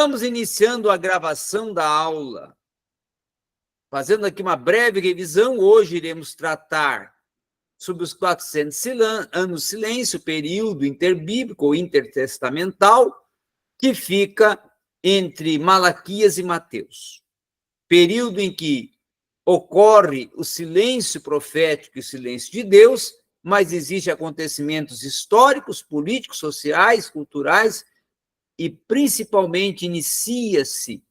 Estamos iniciando a gravação da aula. Fazendo aqui uma breve revisão, hoje iremos tratar sobre os 400 anos de silêncio, período interbíblico ou intertestamental, que fica entre Malaquias e Mateus. Período em que ocorre o silêncio profético e o silêncio de Deus, mas existem acontecimentos históricos, políticos, sociais, culturais, e principalmente inicia-se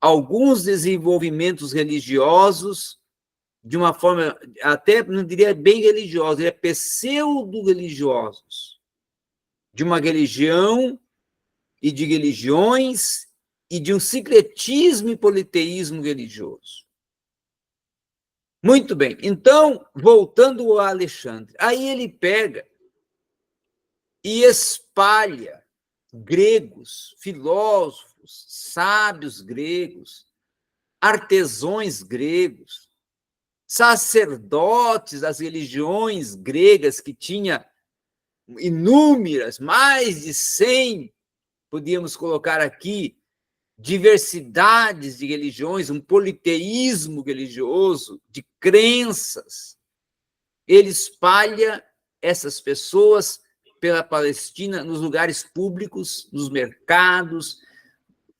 alguns desenvolvimentos religiosos, de uma forma, até não diria bem religiosa, diria pseudo-religiosos, de uma religião e de religiões e de um sincretismo e politeísmo religioso. Muito bem, então, voltando ao Alexandre, aí ele pega e espalha gregos, filósofos, sábios gregos, artesãos gregos, sacerdotes das religiões gregas, que tinha inúmeras, mais de 100, podíamos colocar aqui, diversidades de religiões, um politeísmo religioso, de crenças. Ele espalha essas pessoas pela Palestina, nos lugares públicos, nos mercados,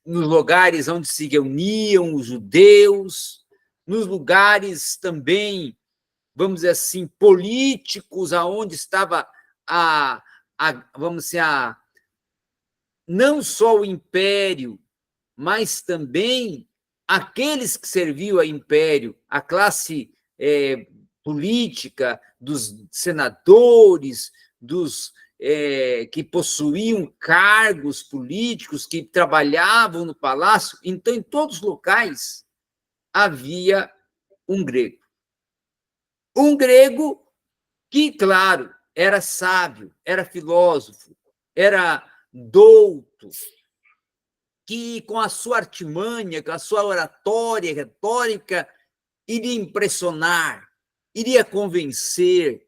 nos lugares onde se reuniam os judeus, nos lugares também, vamos dizer assim, políticos, aonde estava vamos dizer, não só o império, mas também aqueles que serviam ao império, a classe política, dos senadores, dos que possuíam cargos políticos, que trabalhavam no palácio. Então, em todos os locais, havia um grego. Um grego que, claro, era sábio, era filósofo, era douto, que com a sua artimanha, com a sua oratória, retórica, iria impressionar, iria convencer.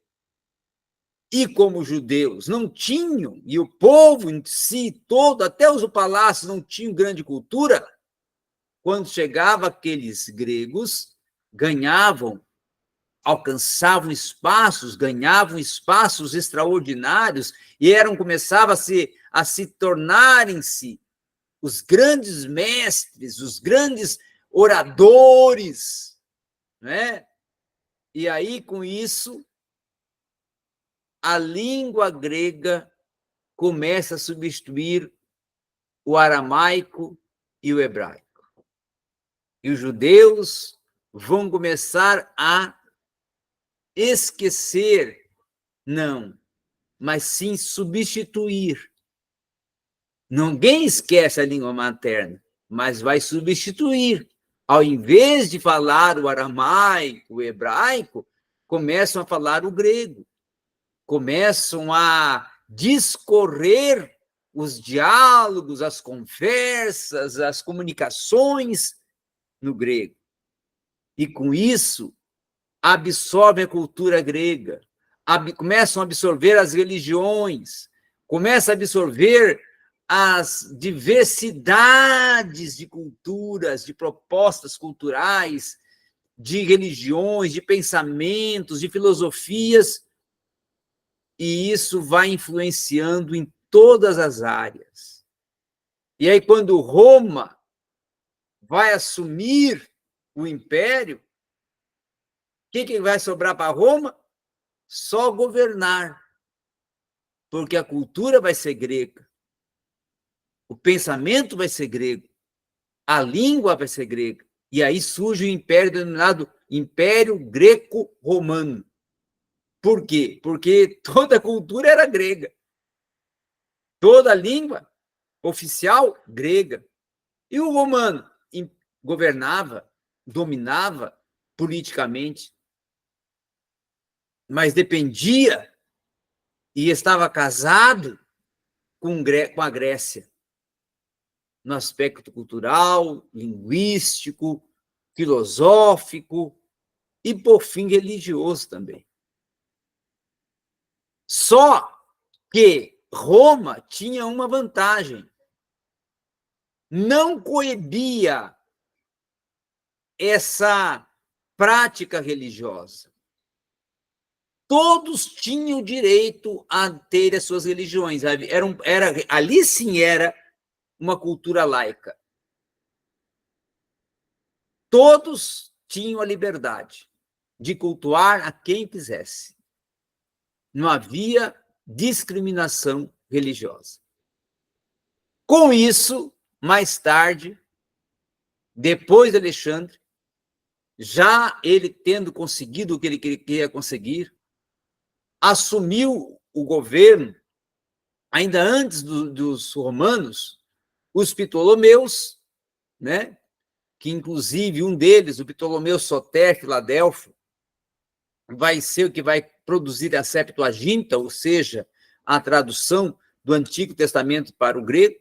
E como os judeus não tinham, e o povo em si todo, até os palácios não tinham grande cultura, quando chegavam aqueles gregos, alcançavam espaços, ganhavam espaços extraordinários e começavam a se tornarem-se os grandes mestres, os grandes oradores, né? E aí, com isso, a língua grega começa a substituir o aramaico e o hebraico. E os judeus vão começar a esquecer, não, mas sim substituir. Ninguém esquece a língua materna, mas vai substituir. Ao invés de falar o aramaico, o hebraico, começam a falar o grego. Começam a discorrer os diálogos, as conversas, as comunicações no grego. E, com isso, absorvem a cultura grega, começam a absorver as religiões, começam a absorver as diversidades de culturas, de propostas culturais, de religiões, de pensamentos, de filosofias, e isso vai influenciando em todas as áreas. E aí, quando Roma vai assumir o império, o que vai sobrar para Roma? Só governar, porque a cultura vai ser grega, o pensamento vai ser grego, a língua vai ser grega, e aí surge o império denominado Império Greco-Romano. Por quê? Porque toda a cultura era grega. Toda a língua oficial, grega. E o romano governava, dominava politicamente, mas dependia e estava casado com a Grécia, no aspecto cultural, linguístico, filosófico e, por fim, religioso também. Só que Roma tinha uma vantagem. não coibia essa prática religiosa. Todos tinham direito a ter as suas religiões. Ali sim era uma cultura laica. Todos tinham a liberdade de cultuar a quem quisesse. Não havia discriminação religiosa. Com isso, mais tarde, depois de Alexandre, já ele tendo conseguido o que ele queria conseguir, assumiu o governo, ainda antes dos romanos, os Ptolomeus, né? Que inclusive um deles, o Ptolomeu Soter Filadelfo, vai ser o que vai produzir a Septuaginta, ou seja, a tradução do Antigo Testamento para o grego,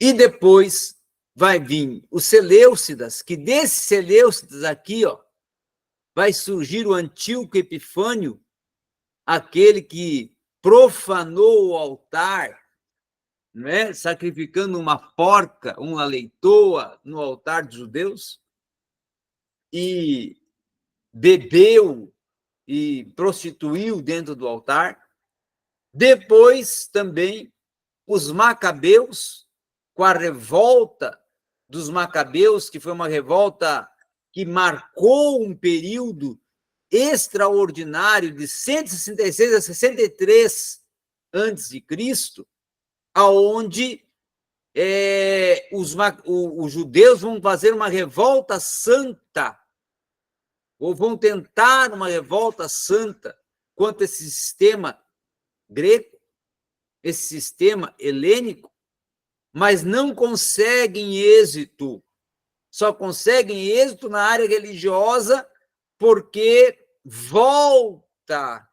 e depois vai vir os Seleucidas, que desses Seleucidas aqui, ó, vai surgir o Antíoco Epifânio, aquele que profanou o altar, né, sacrificando uma porca, uma leitoa no altar dos judeus, e bebeu e prostituiu dentro do altar. Depois também os macabeus, com a revolta dos macabeus, que foi uma revolta que marcou um período extraordinário de 166 a 63 antes de Cristo, aonde os judeus vão fazer uma revolta santa, ou vão tentar uma revolta santa contra esse sistema grego, esse sistema helênico, mas não conseguem êxito. Só conseguem êxito na área religiosa porque volta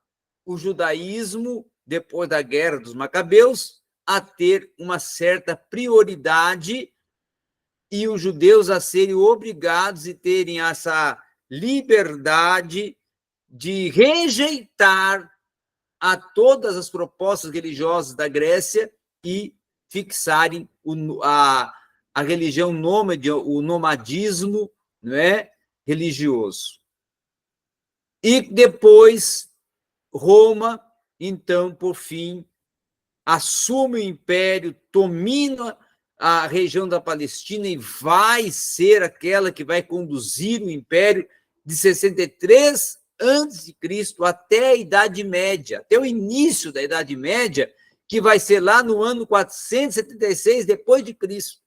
o judaísmo, depois da Guerra dos Macabeus, a ter uma certa prioridade e os judeus a serem obrigados e terem essa liberdade de rejeitar a todas as propostas religiosas da Grécia e fixarem a religião nômade, o nomadismo, não é, religioso. E depois, Roma, então, por fim, assume o império, domina a região da Palestina e vai ser aquela que vai conduzir o império de 63 antes de Cristo até a Idade Média, até o início da Idade Média, que vai ser lá no ano 476 depois de Cristo.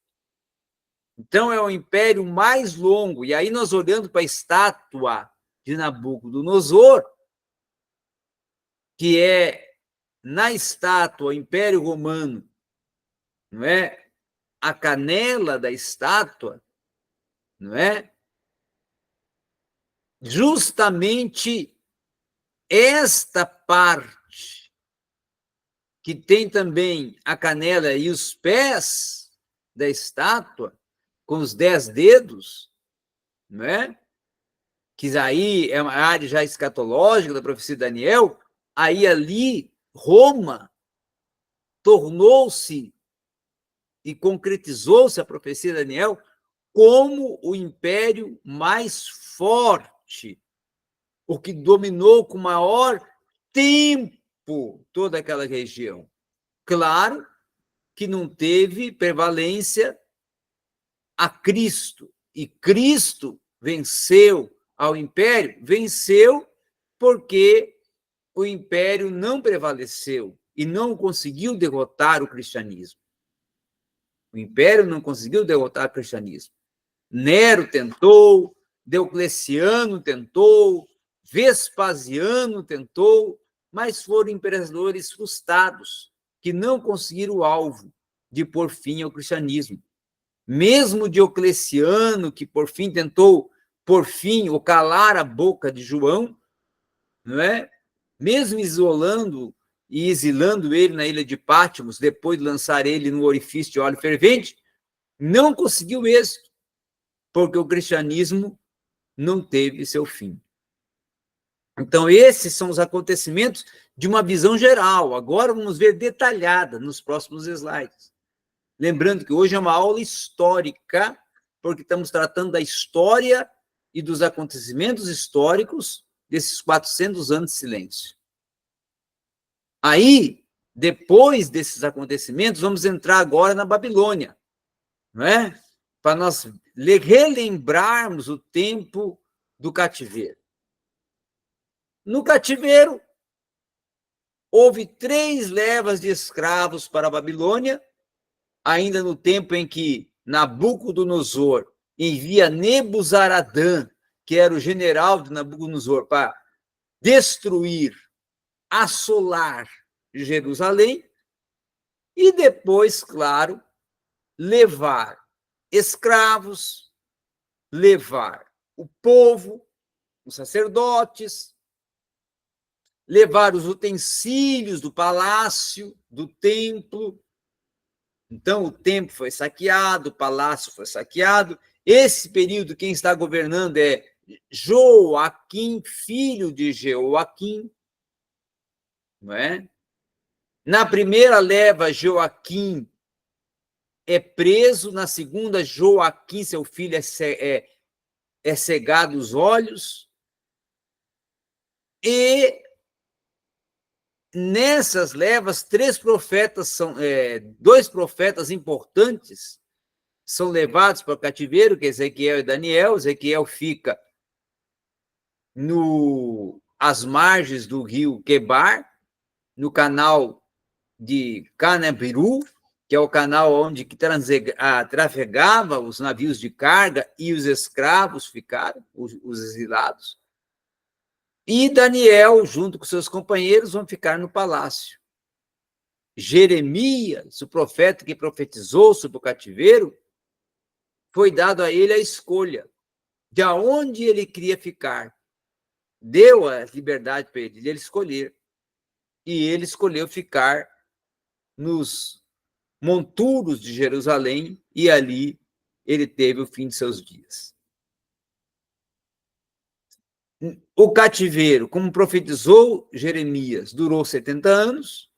Então é o império mais longo. E aí nós olhando para a estátua de Nabucodonosor, que é na estátua o Império Romano, não é? A canela da estátua, não é? Justamente esta parte que tem também a canela e os pés da estátua, com os 10 dedos, não é? Que aí é uma área já escatológica da profecia de Daniel, aí ali Roma tornou-se e concretizou-se a profecia de Daniel como o império mais forte, o que dominou com maior tempo toda aquela região. Claro que não teve prevalência a Cristo, e Cristo venceu ao império, venceu porque o império não prevaleceu e não conseguiu derrotar o cristianismo. O império não conseguiu derrotar o cristianismo. Nero tentou, Diocleciano tentou, Vespasiano tentou, mas foram imperadores frustrados, que não conseguiram o alvo de pôr fim ao cristianismo. Mesmo Diocleciano, que por fim tentou por fim ou calar a boca de João, não é? Mesmo isolando e exilando ele na ilha de Patmos, depois de lançar ele no orifício de óleo fervente, não conseguiu êxito, porque o cristianismo não teve seu fim. Então, esses são os acontecimentos de uma visão geral. Agora vamos ver detalhada nos próximos slides. Lembrando que hoje é uma aula histórica, porque estamos tratando da história e dos acontecimentos históricos desses 400 anos de silêncio. Aí, depois desses acontecimentos, vamos entrar agora na Babilônia, não é? Para nós relembrarmos o tempo do cativeiro. No cativeiro, houve 3 levas de escravos para a Babilônia, ainda no tempo em que Nabucodonosor envia Nebuzaradã, que era o general de Nabucodonosor, para destruir, assolar Jerusalém, e depois, claro, levar escravos, levar o povo, os sacerdotes, levar os utensílios do palácio, do templo. Então, o templo foi saqueado, o palácio foi saqueado. Esse período, quem está governando é Joaquim, filho de Jeoaquim, não é? Na primeira leva, Joaquim é preso, na segunda, Joaquim, seu filho, é cegado os olhos, e nessas levas, 3 profetas são, 2 profetas importantes são levados para o cativeiro, que é Ezequiel e Daniel. Ezequiel fica às margens do rio Quebar, no canal de Canabiru, que é o canal onde trafegava os navios de carga e os escravos ficaram, os exilados. E Daniel, junto com seus companheiros, vão ficar no palácio. Jeremias, o profeta que profetizou sobre o cativeiro, foi dado a ele a escolha de aonde ele queria ficar. Deu a liberdade para ele escolher. E ele escolheu ficar nos monturos de Jerusalém, e ali ele teve o fim de seus dias. O cativeiro, como profetizou Jeremias, durou 70 anos.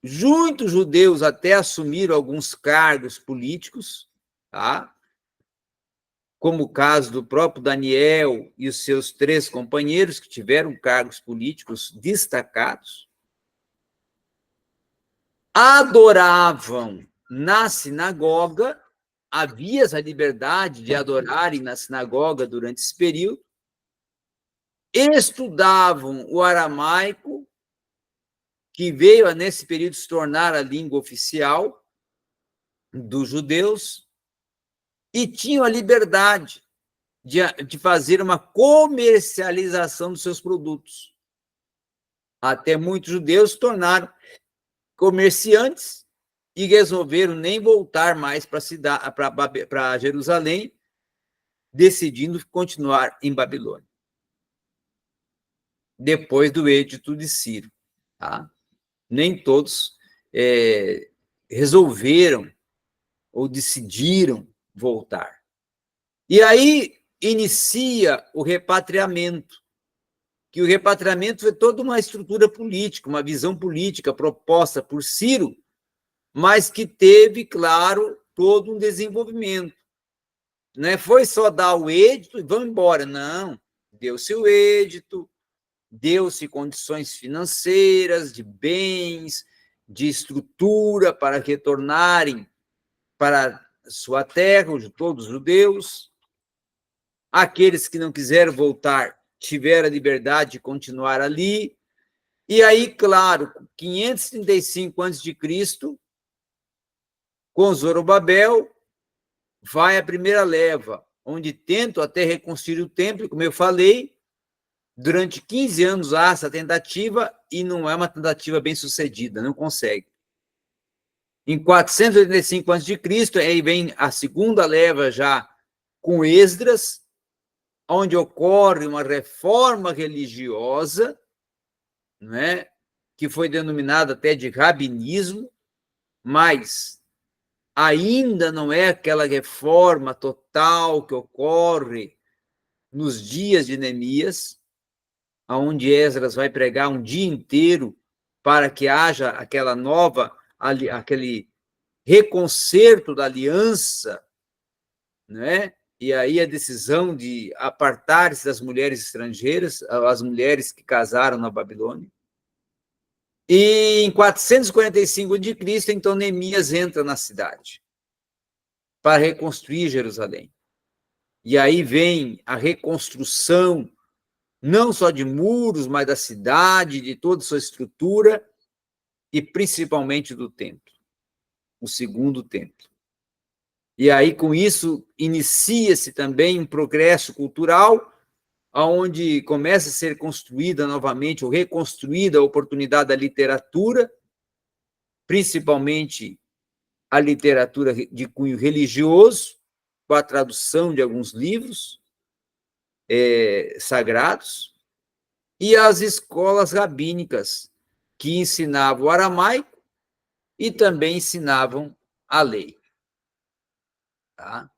Muitos judeus até assumiram alguns cargos políticos, tá? Como o caso do próprio Daniel e os seus 3 companheiros, que tiveram cargos políticos destacados. Adoravam na sinagoga, havia essa liberdade de adorarem na sinagoga durante esse período, estudavam o aramaico, que veio nesse período se tornar a língua oficial dos judeus, e tinham a liberdade de fazer uma comercialização dos seus produtos. Até muitos judeus se tornaram comerciantes e resolveram nem voltar mais para Jerusalém, decidindo continuar em Babilônia, depois do edito de Ciro. Tá? Nem todos resolveram ou decidiram voltar. E aí inicia o repatriamento, que o repatriamento foi toda uma estrutura política, uma visão política proposta por Ciro, mas que teve, claro, todo um desenvolvimento. Não foi só dar o edito e vamos embora, não. Deu-se o edito, deu-se condições financeiras, de bens, de estrutura para retornarem para sua terra, todos os judeus. Aqueles que não quiseram voltar tiveram a liberdade de continuar ali. E aí, claro, 535 a.C., com Zorobabel, vai a primeira leva, onde tentam até reconstruir o templo, como eu falei. Durante 15 anos há essa tentativa, e não é uma tentativa bem sucedida, não consegue. Em 485 a.C., aí vem a segunda leva já com Esdras, onde ocorre uma reforma religiosa, né, que foi denominada até de rabinismo, mas ainda não é aquela reforma total que ocorre nos dias de Neemias, onde Esdras vai pregar um dia inteiro para que haja aquela nova, aquele reconcerto da aliança, né? E aí a decisão de apartar-se das mulheres estrangeiras, as mulheres que casaram na Babilônia. E em 445 a.C., então, Neemias entra na cidade para reconstruir Jerusalém. E aí vem a reconstrução, não só de muros, mas da cidade, de toda a sua estrutura, e principalmente do templo, o segundo templo. E aí, com isso, inicia-se também um progresso cultural, onde começa a ser construída novamente, ou reconstruída a oportunidade da literatura, principalmente a literatura de cunho religioso, com a tradução de alguns livros sagrados, e as escolas rabínicas, que ensinavam o aramaico e também ensinavam a lei. Tá?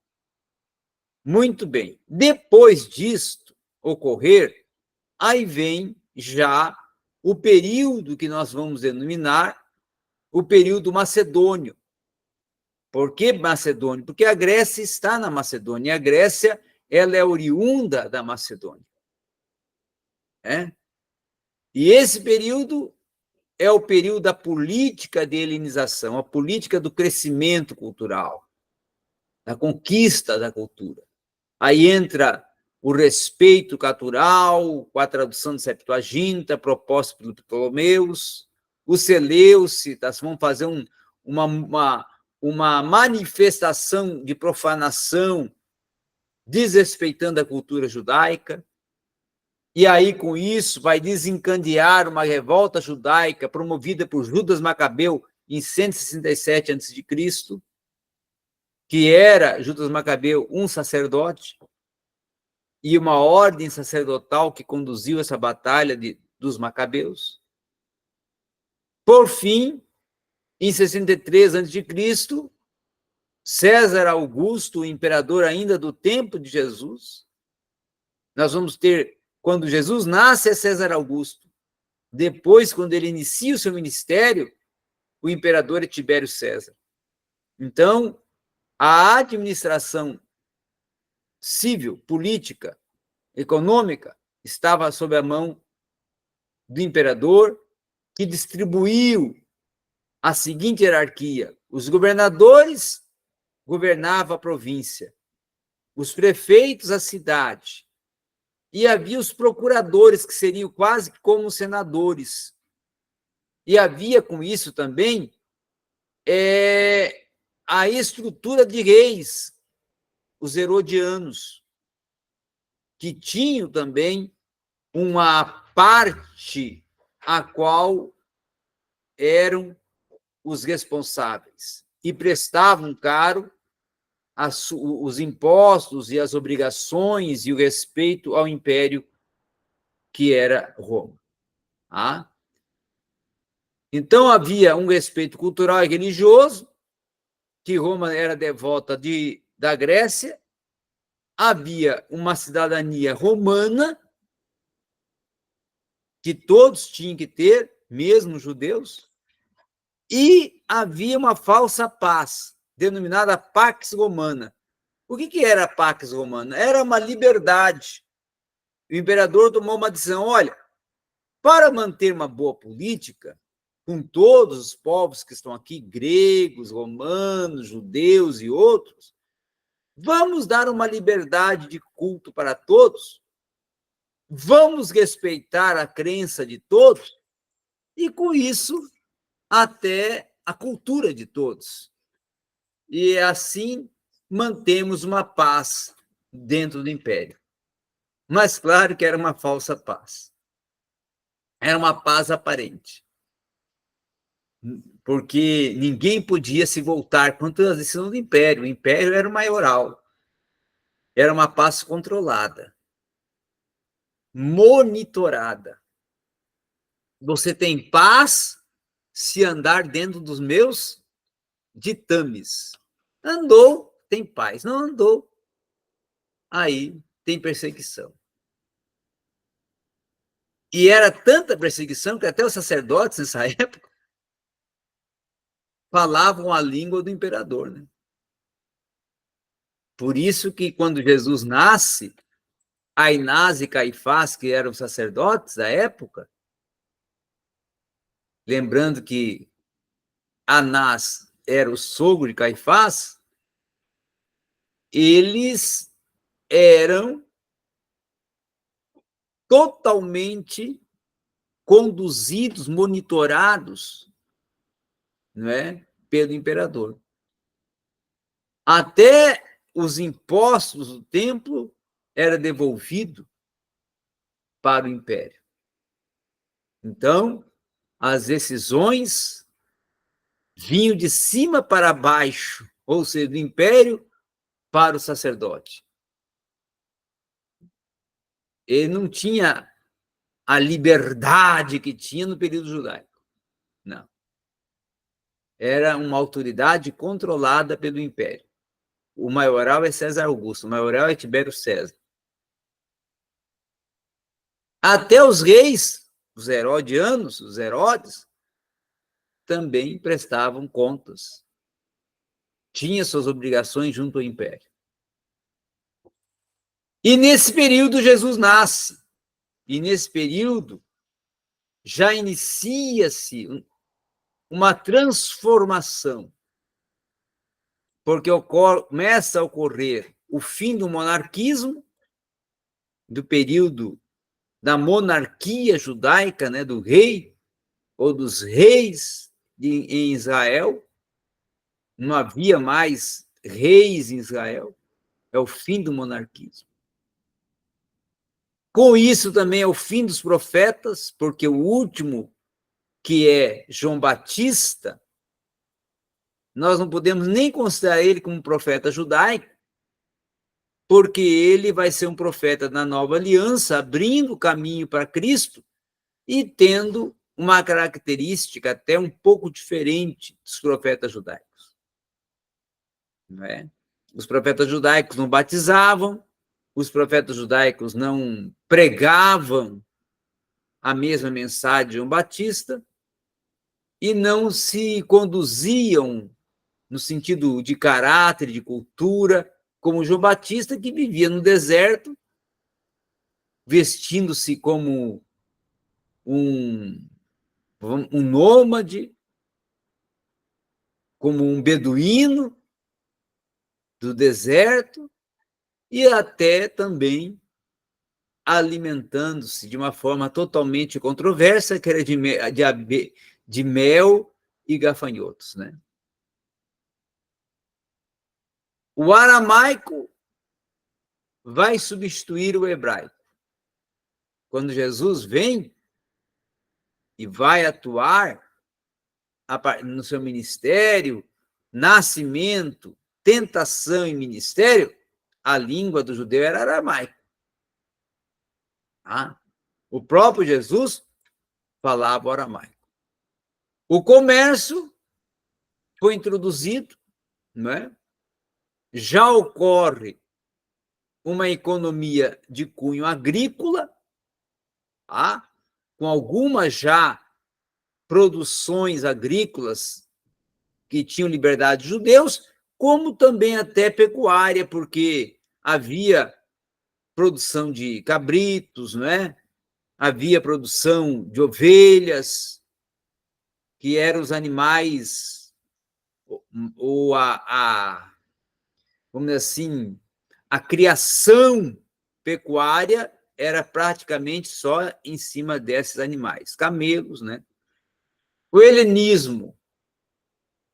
Muito bem. Depois disto ocorrer, aí vem já o período que nós vamos denominar o período macedônio. Por que macedônio? Porque a Grécia está na Macedônia, e a Grécia ela é oriunda da Macedônia. E esse período é o período da política de helenização, a política do crescimento cultural, da conquista da cultura. Aí entra o respeito cultural, com a tradução de Septuaginta, proposta pelo Ptolomeus, os Seleucidas vão fazer uma manifestação de profanação, desrespeitando a cultura judaica, e aí, com isso, vai desencadear uma revolta judaica promovida por Judas Macabeu em 167 a.C., que era, Judas Macabeu, um sacerdote, e uma ordem sacerdotal que conduziu essa batalha dos Macabeus. Por fim, em 63 a.C., César Augusto, o imperador ainda do tempo de Jesus, nós vamos ter, quando Jesus nasce, é César Augusto. Depois, quando ele inicia o seu ministério, o imperador é Tibério César. Então, a administração civil, política, econômica, estava sob a mão do imperador, que distribuiu a seguinte hierarquia: os governadores governavam a província, os prefeitos a cidade, e havia os procuradores, que seriam quase como senadores. E havia com isso também a estrutura de reis, os herodianos, que tinham também uma parte a qual eram os responsáveis e prestavam caro os impostos e as obrigações e o respeito ao império que era Roma. Tá? Então, havia um respeito cultural e religioso, que Roma era devota da Grécia, havia uma cidadania romana, que todos tinham que ter, mesmo os judeus, e havia uma falsa paz, denominada Pax Romana. O que era a Pax Romana? Era uma liberdade. O imperador tomou uma decisão: olha, para manter uma boa política com todos os povos que estão aqui, gregos, romanos, judeus e outros, vamos dar uma liberdade de culto para todos, vamos respeitar a crença de todos, e com isso até a cultura de todos. E assim mantemos uma paz dentro do império. Mas claro que era uma falsa paz. Era uma paz aparente. Porque ninguém podia se voltar contra as decisões do império. O império era o maioral. Era uma paz controlada, monitorada. Você tem paz se andar dentro dos meus ditames. Andou, tem paz. Não andou, aí tem perseguição. E era tanta perseguição que até os sacerdotes, nessa época, falavam a língua do imperador, né? Por isso que quando Jesus nasce, Ainás e Caifás, que eram sacerdotes da época, lembrando que Anás era o sogro de Caifás, eles eram totalmente conduzidos, monitorados, não é, pelo imperador. Até os impostos do templo era devolvido para o império. Então, as decisões vinham de cima para baixo, ou seja, do império para o sacerdote. Ele não tinha a liberdade que tinha no período judaico. Não. Era uma autoridade controlada pelo império. O maioral é César Augusto, o maioral é Tibério César. Até os reis, os herodianos, os Herodes, também prestavam contas. Tinha suas obrigações junto ao império. E nesse período Jesus nasce. E nesse período já inicia-se uma transformação, porque começa a ocorrer o fim do monarquismo, do período da monarquia judaica, né, do rei, ou dos reis em Israel. Não havia mais reis em Israel. É o fim do monarquismo. Com isso também é o fim dos profetas, porque o último, que é João Batista, nós não podemos nem considerar ele como profeta judaico, porque ele vai ser um profeta na nova aliança, abrindo o caminho para Cristo e tendo uma característica até um pouco diferente dos profetas judaicos. Não é? Os profetas judaicos não batizavam, os profetas judaicos não pregavam a mesma mensagem de João Batista e não se conduziam no sentido de caráter, de cultura, como João Batista, que vivia no deserto, vestindo-se como um nômade, como um beduíno do deserto, e até também alimentando-se de uma forma totalmente controversa, que era de mel e gafanhotos, né? O aramaico vai substituir o hebraico. Quando Jesus vem e vai atuar no seu ministério, nascimento, tentação e ministério, a língua do judeu era aramaico. O próprio Jesus falava o aramaico. O comércio foi introduzido, não é? Já ocorre uma economia de cunho agrícola, com algumas já produções agrícolas que tinham liberdade de judeus, como também até pecuária, porque havia produção de cabritos, não é? Havia produção de ovelhas, que eram os animais, ou vamos dizer assim, a criação pecuária era praticamente só em cima desses animais, camelos, né? O helenismo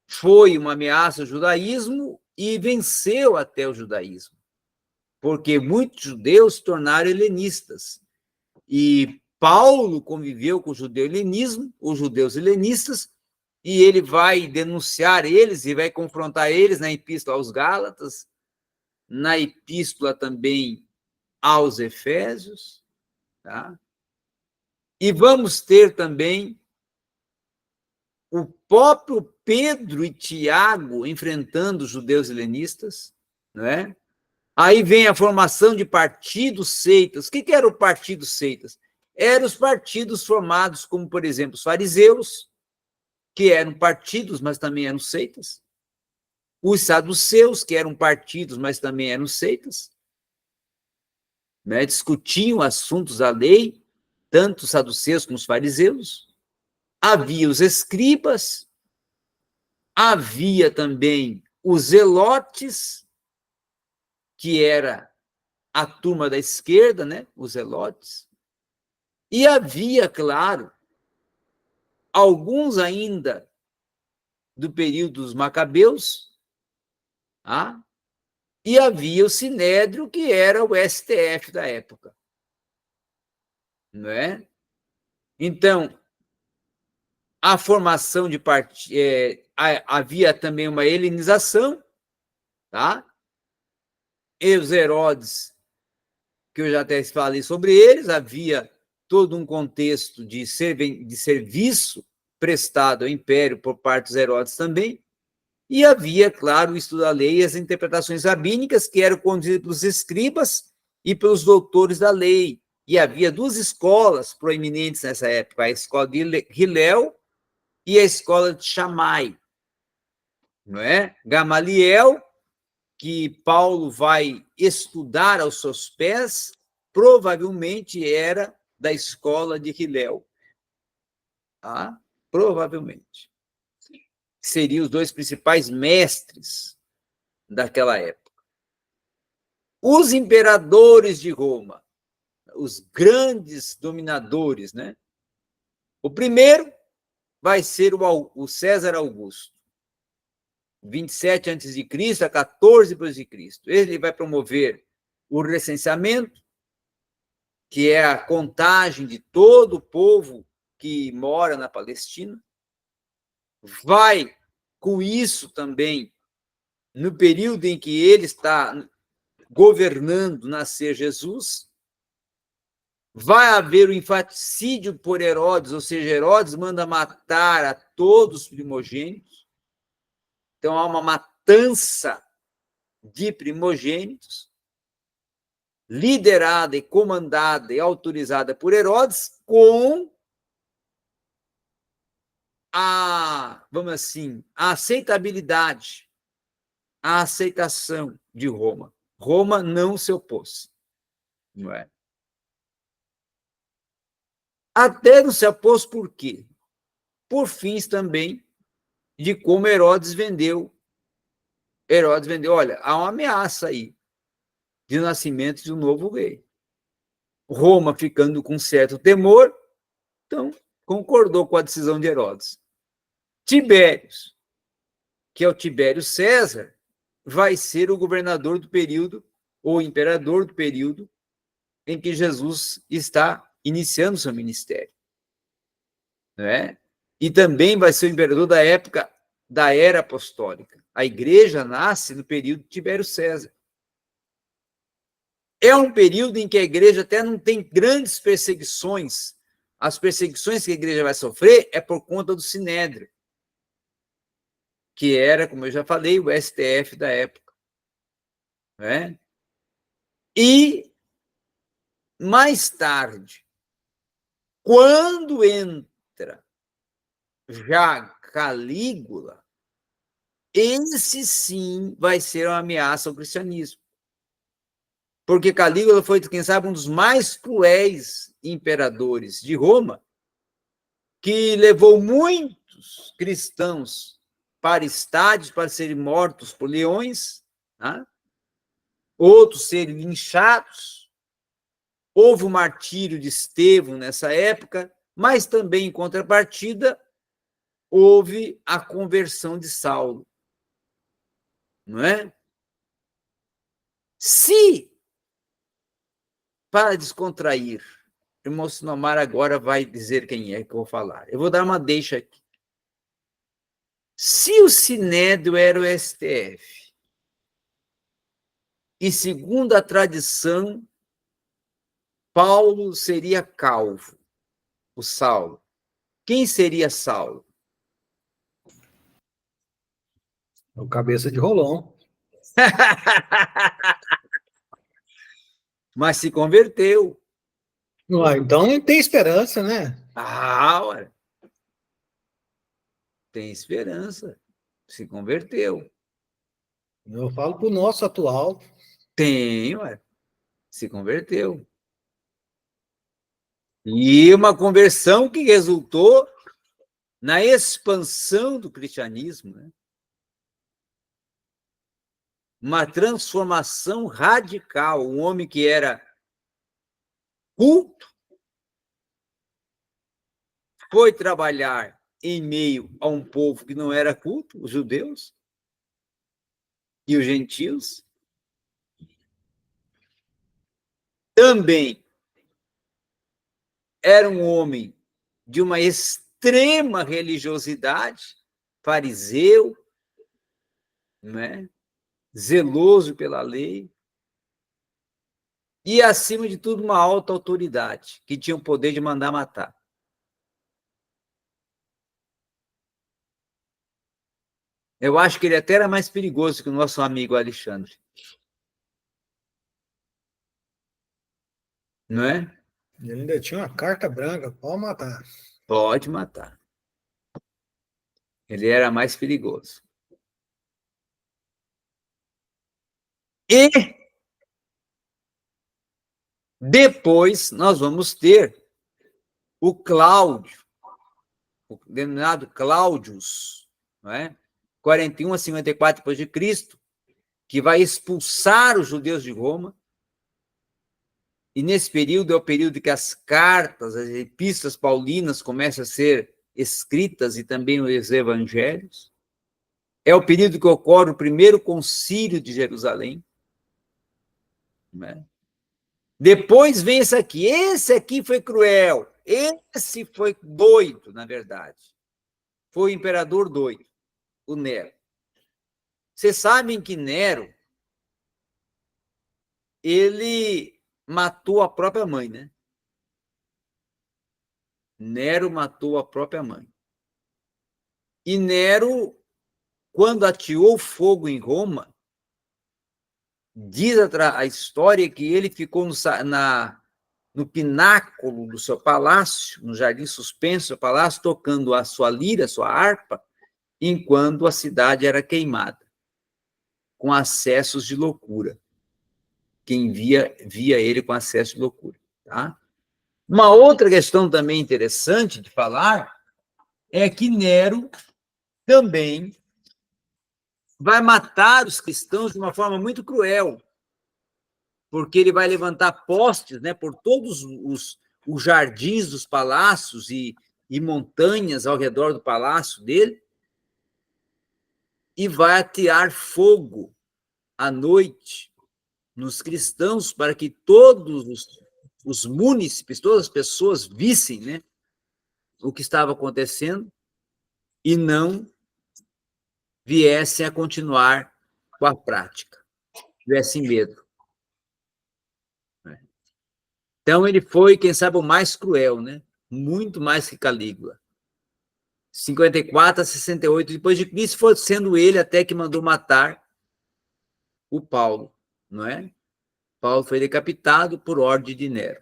foi uma ameaça ao judaísmo e venceu até o judaísmo, porque muitos judeus se tornaram helenistas. E Paulo conviveu com o judeu-helenismo, os judeus helenistas, e ele vai denunciar eles e vai confrontar eles na epístola aos Gálatas, na epístola também aos Efésios, tá? E vamos ter também o próprio Pedro e Tiago enfrentando os judeus helenistas, não é? Aí vem a formação de partidos seitas. O que era o partido seitas? Eram os partidos formados como, por exemplo, os fariseus, que eram partidos, mas também eram seitas. Os saduceus, que eram partidos, mas também eram seitas. Né? Discutiam assuntos da lei, tanto os saduceus como os fariseus. Havia os escribas, havia também os zelotes, que era a turma da esquerda, né? Os zelotes. E havia, claro, alguns ainda do período dos macabeus, tá? E havia o Sinédrio, que era o STF da época. Não é? Então, a formação de partido, havia também uma helenização, tá? E os Herodes, que eu já até falei sobre eles, havia todo um contexto de serviço prestado ao Império por parte dos Herodes também, e havia, claro, o estudo da lei e as interpretações rabínicas, que eram conduzidas pelos escribas e pelos doutores da lei. E havia duas escolas proeminentes nessa época, a escola de Hillel e a escola de Shammai. Não é? Gamaliel, que Paulo vai estudar aos seus pés, provavelmente era da escola de Hillel. Tá? Provavelmente. Seriam os dois principais mestres daquela época. Os imperadores de Roma, os grandes dominadores, né? O primeiro vai ser o César Augusto, 27 a.C. a 14 a.C. Ele vai promover o recenseamento, que é a contagem de todo o povo que mora na Palestina. Vai, com isso também, no período em que ele está governando, nascer Jesus. Vai haver o infanticídio por Herodes, ou seja, Herodes manda matar a todos os primogênitos. Então, há uma matança de primogênitos, liderada e comandada e autorizada por Herodes, com vamos assim, a aceitabilidade, a aceitação de Roma. Roma não se opôs, não é? Até não se opôs por quê? Por fins também de como Herodes vendeu. Herodes vendeu, olha, há uma ameaça aí de nascimento de um novo rei. Roma, ficando com certo temor, então concordou com a decisão de Herodes. Tibérios, que é o Tibério César, vai ser o governador do período, ou imperador do período, em que Jesus está iniciando seu ministério. Né? E também vai ser o imperador da época da era apostólica. A igreja nasce no período de Tibério César. É um período em que a igreja até não tem grandes perseguições. As perseguições que a igreja vai sofrer é por conta do Sinédrio, que era, como eu já falei, o STF da época. Né? E, mais tarde, quando entra já Calígula, esse sim vai ser uma ameaça ao cristianismo. Porque Calígula foi, quem sabe, um dos mais cruéis imperadores de Roma, que levou muitos cristãos para estádios para serem mortos por leões, né? Outros serem linchados. Houve o martírio de Estevão nessa época, mas também, em contrapartida, houve a conversão de Saulo. Não é? Se, para descontrair, o irmão Sinomar agora vai dizer quem é que eu vou falar. Eu vou dar uma deixa aqui. Se o Sinédrio era o STF, e segundo a tradição, Paulo seria calvo, o Saulo. Quem seria Saulo? O cabeça de rolão. Mas se converteu. Então tem esperança, né? Ué. Tem esperança. Se converteu. Eu falo para o nosso atual. Tem, ué. Se converteu. E uma conversão que resultou na expansão do cristianismo, né? Uma transformação radical. Um homem que era culto foi trabalhar em meio a um povo que não era culto, os judeus e os gentios. Também era um homem de uma extrema religiosidade, fariseu, né? Zeloso pela lei, e, acima de tudo, uma alta autoridade, que tinha o poder de mandar matar. Eu acho que ele até era mais perigoso que o nosso amigo Alexandre. Não é? Ele ainda tinha uma carta branca, pode matar. Pode matar. Ele era mais perigoso. E depois nós vamos ter o Cláudio, o denominado Cláudius, não é? 41 a 54 depois de Cristo, que vai expulsar os judeus de Roma. E nesse período é o período que as cartas, as epístolas paulinas começam a ser escritas e também os evangelhos. É o período que ocorre o primeiro concílio de Jerusalém. Né? Depois vem esse aqui. Esse aqui foi cruel. Esse foi doido, na verdade. Foi o imperador doido, o Nero. Vocês sabem que Nero, ele matou a própria mãe, né? Nero matou a própria mãe. E Nero, quando ateou fogo em Roma, diz a história que ele ficou no pináculo do seu palácio, no jardim suspenso do seu palácio, tocando a sua lira, a sua harpa, enquanto a cidade era queimada, com acessos de loucura. Quem via ele com acesso de loucura. Tá? Uma outra questão também interessante de falar é que Nero também vai matar os cristãos de uma forma muito cruel, porque ele vai levantar postes, né, por todos os jardins dos palácios e montanhas ao redor do palácio dele, e vai atear fogo à noite nos cristãos para que todos os munícipes, todas as pessoas vissem, né, o que estava acontecendo e não viessem a continuar com a prática, tivessem medo. Então, ele foi, quem sabe, o mais cruel, né? Muito mais que Calígula. 54 a 68 depois de Cristo, foi sendo ele até que mandou matar o Paulo, não é? Paulo foi decapitado por ordem de Nero.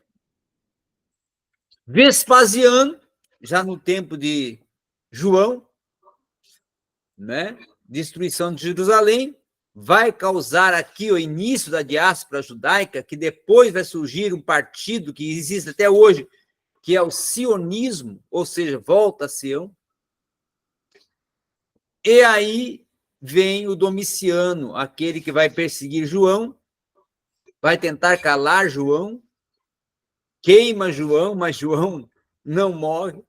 Vespasiano, já no tempo de João, né? Destruição de Jerusalém, vai causar aqui o início da diáspora judaica, que depois vai surgir um partido que existe até hoje, que é o sionismo, ou seja, volta a Sião. E aí vem o Domiciano, aquele que vai perseguir João, vai tentar calar João, queima João, mas João não morre,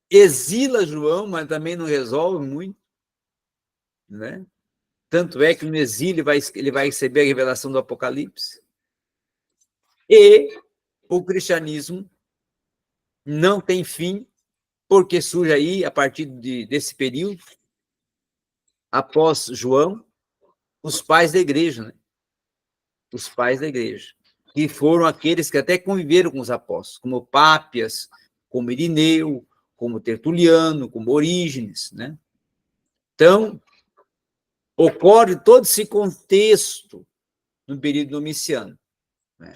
exila João, mas também não resolve muito, né? Tanto é que no exílio ele vai receber a revelação do Apocalipse. E o cristianismo não tem fim, porque surge aí, a partir desse período, após João, os pais da igreja, né? Os pais da igreja, que foram aqueles que até conviveram com os apóstolos, como Pápias, como Irineu, como Tertuliano, como Orígenes, né? Então, ocorre todo esse contexto no período domiciano, né?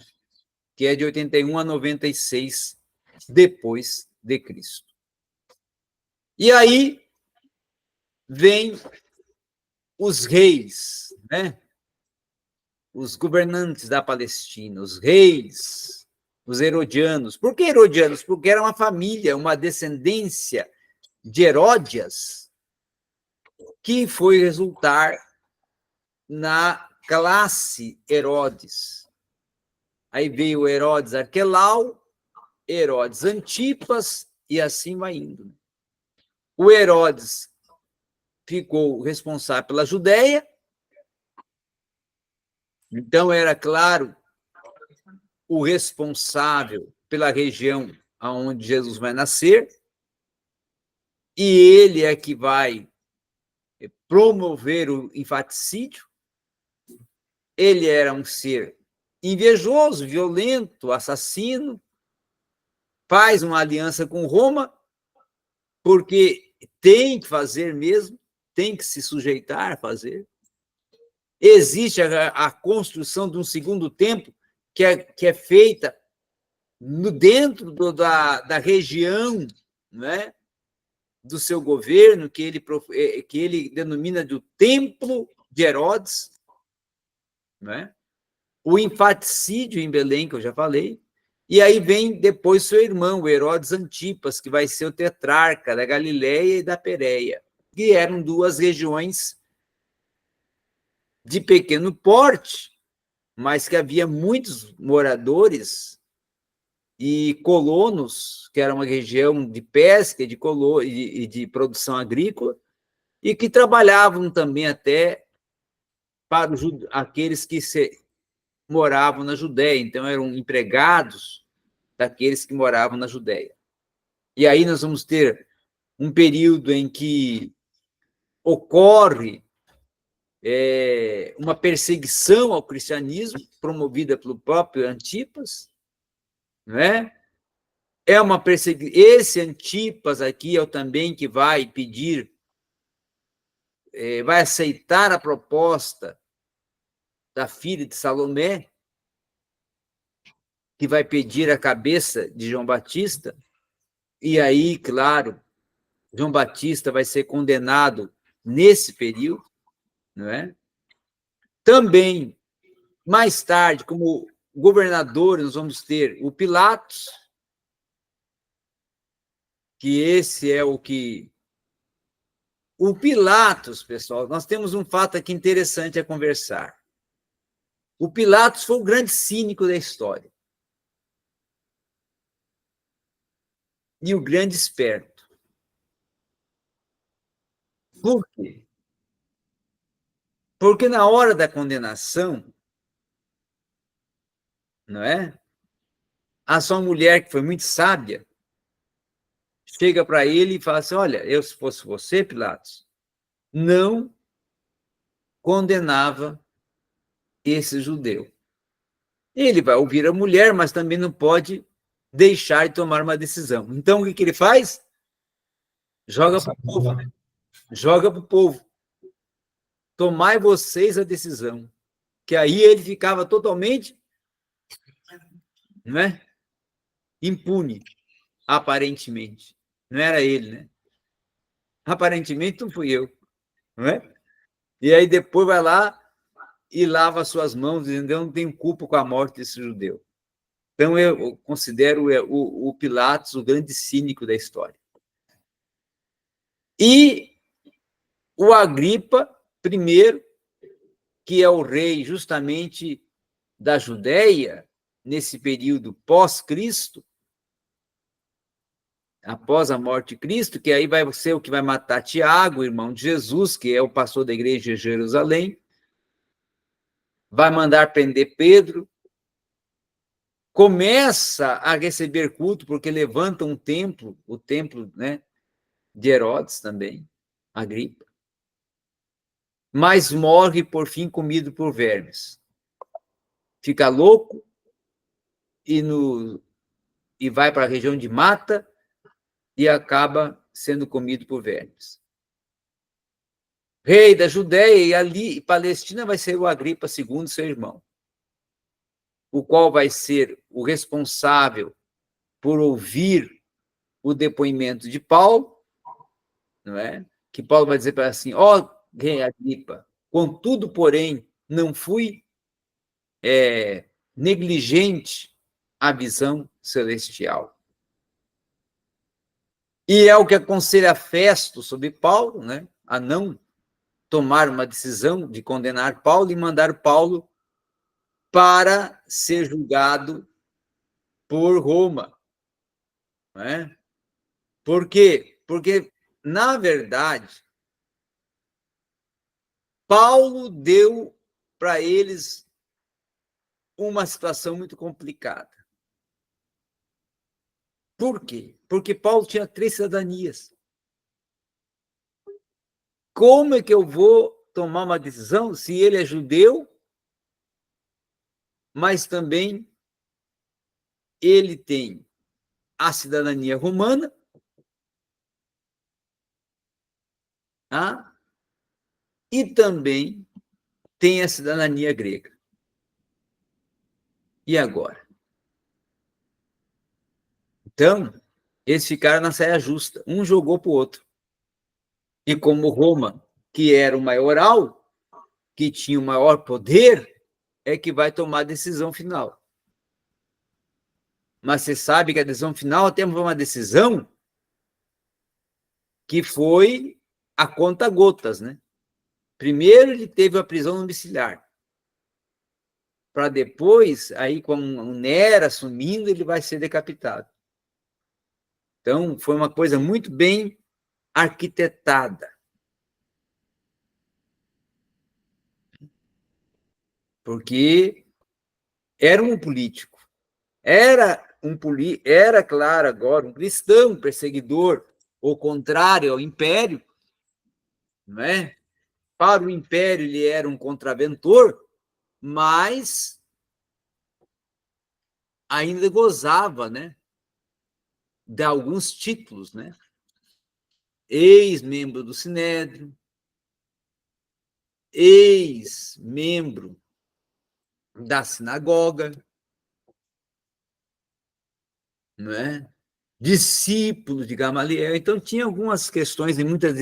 Que é de 81 a 96 depois de Cristo. E aí vem os reis, né? Os governantes da Palestina, os reis, os herodianos. Por que herodianos? Porque era uma família, uma descendência de Heródias, que foi resultar na classe Herodes. Aí veio Herodes Arquelau, Herodes Antipas, e assim vai indo. O Herodes ficou responsável pela Judéia, então era, claro, o responsável pela região onde Jesus vai nascer, e ele é que vai promover o infanticídio. Ele era um ser invejoso, violento, assassino, faz uma aliança com Roma, porque tem que fazer mesmo, tem que se sujeitar a fazer. Existe a construção de um segundo templo que é feita dentro da região, né, do seu governo, que ele denomina de o Templo de Herodes, né? O infanticídio em Belém, que eu já falei, e aí vem depois seu irmão, o Herodes Antipas, que vai ser o tetrarca da Galileia e da Pérea, que eram duas regiões de pequeno porte, mas que havia muitos moradores e colonos, que era uma região de pesca e de produção agrícola, e que trabalhavam também até para aqueles que moravam na Judéia, então eram empregados daqueles que moravam na Judéia. E aí nós vamos ter um período em que ocorre uma perseguição ao cristianismo, promovida pelo próprio Antipas, né? É uma perseguição. Esse Antipas aqui é o também que vai pedir, vai aceitar a proposta da filha de Salomé, que vai pedir a cabeça de João Batista, e aí, claro, João Batista vai ser condenado nesse período, não é? Também, mais tarde, como governador, nós vamos ter o Pilatos, que esse é o que... O Pilatos, pessoal, nós temos um fato aqui interessante a conversar. O Pilatos foi o grande cínico da história. E o grande esperto. Por quê? Porque na hora da condenação, não é? A sua mulher, que foi muito sábia, chega para ele e fala assim: olha, eu, se fosse você, Pilatos, não condenava esse judeu. Ele vai ouvir a mulher, mas também não pode deixar de tomar uma decisão. Então, o que ele faz? Joga para o povo, né? Joga para o povo. Tomai vocês a decisão. Que aí ele ficava totalmente, não é? Impune, aparentemente. Não era ele, né? Aparentemente não fui eu, não é? E aí depois vai lá e lava suas mãos, dizendo: eu não tenho culpa com a morte desse judeu. Então eu considero o Pilatos o grande cínico da história. E o Agripa, primeiro, que é o rei justamente da Judéia, nesse período pós-Cristo, após a morte de Cristo, que aí vai ser o que vai matar Tiago, irmão de Jesus, que é o pastor da igreja de Jerusalém, vai mandar prender Pedro, começa a receber culto, porque levanta um templo, o templo, né, de Herodes também, Agripa, mas morre, por fim, comido por vermes. Fica louco e vai para a região de Mata e acaba sendo comido por vermes. Rei da Judéia, e ali, Palestina, vai ser o Agripa II, seu irmão, o qual vai ser o responsável por ouvir o depoimento de Paulo, não é? Que Paulo vai dizer para assim, ó, rei Agripa, contudo, porém, não fui negligente à visão celestial. E é o que aconselha Festo sobre Paulo, né, a não tomar uma decisão de condenar Paulo e mandar Paulo para ser julgado por Roma. Não é? Por quê? Porque, na verdade, Paulo deu para eles uma situação muito complicada. Por quê? Porque Paulo tinha 3 cidadanias. Como é que eu vou tomar uma decisão se ele é judeu, mas também ele tem a cidadania romana, tá? E também tem a cidadania grega. E agora? Então, eles ficaram na saia justa. Um jogou para o outro. E como Roma, que era o maioral, que tinha o maior poder, é que vai tomar a decisão final. Mas você sabe que a decisão final temos uma decisão que foi a conta-gotas, né? Primeiro ele teve a prisão domiciliar, para depois, aí com o Nero assumindo, ele vai ser decapitado. Então, foi uma coisa muito bem arquitetada. Porque era um político. Era, claro, agora, um cristão perseguidor, ou contrário ao império, não é? Para o império ele era um contraventor, mas ainda gozava, né, de alguns títulos, né? Ex-membro do Sinédrio, ex-membro da sinagoga, não é? Discípulo de Gamaliel. Então, tinha algumas questões e muitas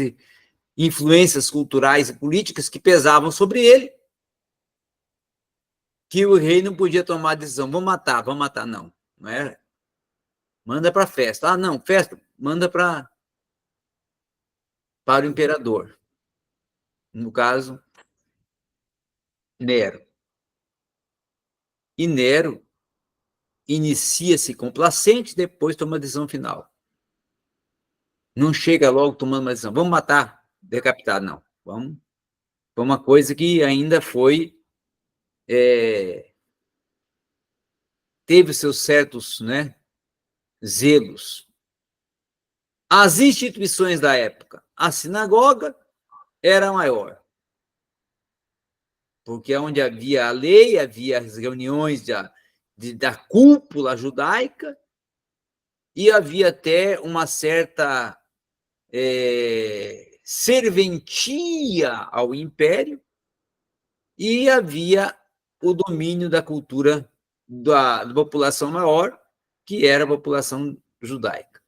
influências culturais e políticas que pesavam sobre ele, que o rei não podia tomar a decisão, vamos matar, não, não é? Manda para a festa. Ah, não, festa, manda para o imperador. No caso, Nero. E Nero inicia-se complacente, depois toma a decisão final. Não chega logo tomando uma decisão, vamos matar, decapitar, não. Vamos. Foi uma coisa que ainda foi... teve seus certos, né, zelos. As instituições da época, a sinagoga era maior, porque onde havia a lei, havia as reuniões da cúpula judaica, e havia até uma certa serventia ao império, e havia o domínio da cultura da população maior, que era a população judaica.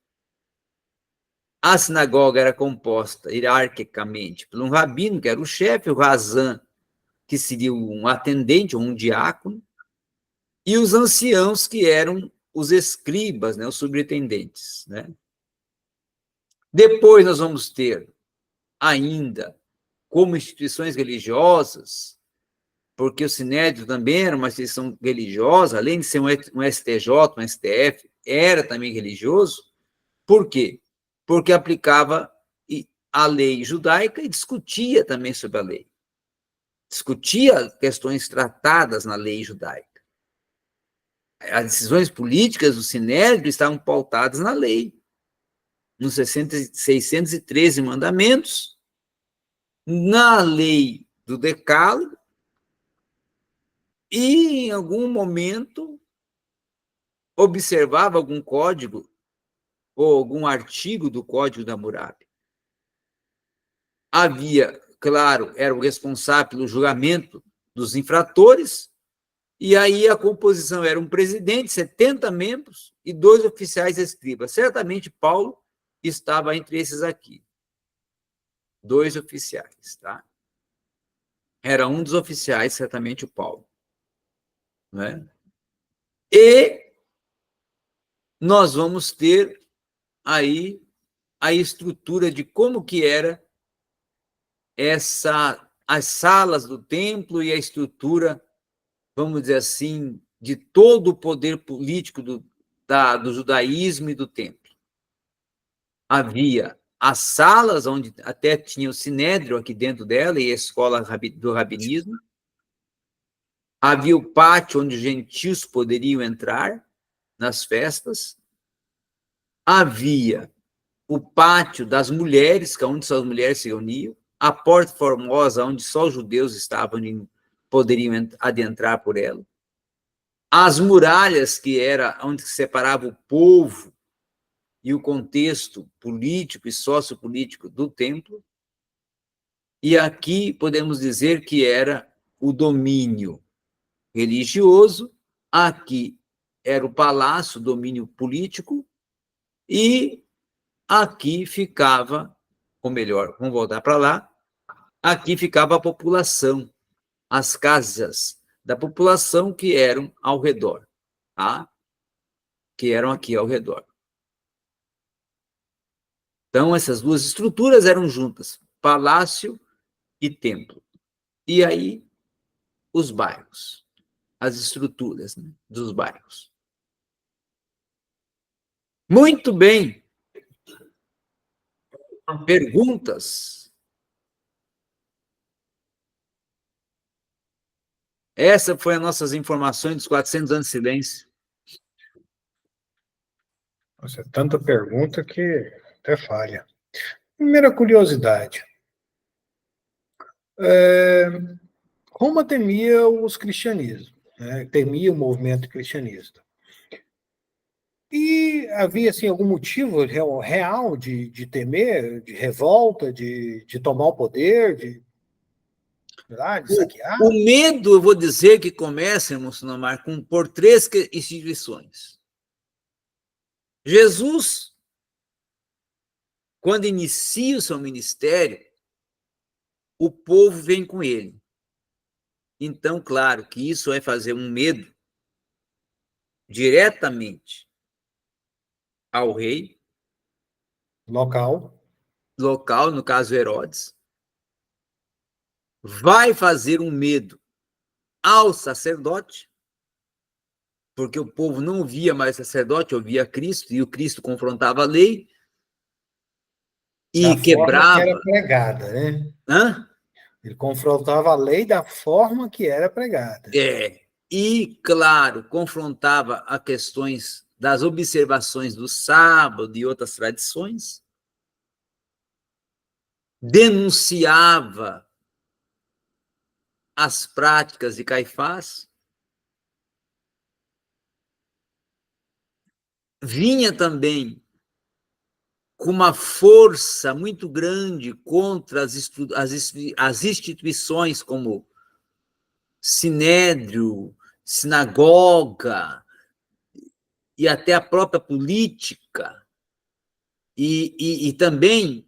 A sinagoga era composta hierarquicamente por um rabino, que era o chefe, o razã, que seria um atendente ou um diácono, e os anciãos, que eram os escribas, né, os subintendentes, né? Depois nós vamos ter ainda, como instituições religiosas, porque o Sinédrio também era uma instituição religiosa, além de ser um STJ, um STF, era também religioso. Por quê? Porque aplicava a lei judaica e discutia também sobre a lei. Discutia questões tratadas na lei judaica. As decisões políticas do Sinédrio estavam pautadas na lei, nos 613 mandamentos, na lei do Decálogo, e, em algum momento, observava algum código ou algum artigo do Código da Hammurabi. Havia, claro, era o responsável pelo julgamento dos infratores, e aí a composição era um presidente, 70 membros e 2 oficiais escribas. Certamente Paulo estava entre esses aqui. 2 oficiais, tá? Era um dos oficiais, certamente o Paulo, né? E nós vamos ter aí a estrutura de como que era as salas do templo e a estrutura, vamos dizer assim, de todo o poder político do judaísmo e do templo. Havia as salas, onde até tinha o Sinédrio aqui dentro dela, e a escola do rabinismo. Havia o pátio onde os gentios poderiam entrar nas festas. Havia o pátio das mulheres, que é onde só as mulheres se reuniam. A Porta Formosa, onde só os judeus estavam e poderiam adentrar por ela. As muralhas, que era onde se separava o povo e o contexto político e sociopolítico do templo. E aqui podemos dizer que era o domínio religioso, aqui era o palácio, o domínio político, e aqui ficava, ou melhor, vamos voltar para lá, aqui ficava a população, as casas da população que eram ao redor, tá? Que eram aqui ao redor. Então, essas duas estruturas eram juntas, palácio e templo. E aí, os bairros, as estruturas, né, dos bairros. Muito bem. Perguntas? Essa foi as nossas informações dos 400 anos de silêncio. Nossa, é tanta pergunta que até falha. Primeira curiosidade. Roma temia os cristianismos, né? Temia o movimento cristianista. E havia assim, algum motivo real de temer, de revolta, de tomar o poder, de saquear? O medo, eu vou dizer que começa, irmão Sinomar, por 3 instituições. Jesus, quando inicia o seu ministério, o povo vem com ele. Então, claro que isso vai fazer um medo diretamente ao rei Local. no caso Herodes, vai fazer um medo ao sacerdote, porque o povo não via mais sacerdote, ouvia Cristo, e o Cristo confrontava a lei e Da forma que era quebrava. pregada, né? Hã? Ele confrontava a lei da forma que era pregada. E, claro, confrontava a questões das observações do sábado e outras tradições, denunciava as práticas de Caifás, vinha também com uma força muito grande contra as instituições como Sinédrio, sinagoga e até a própria política, e também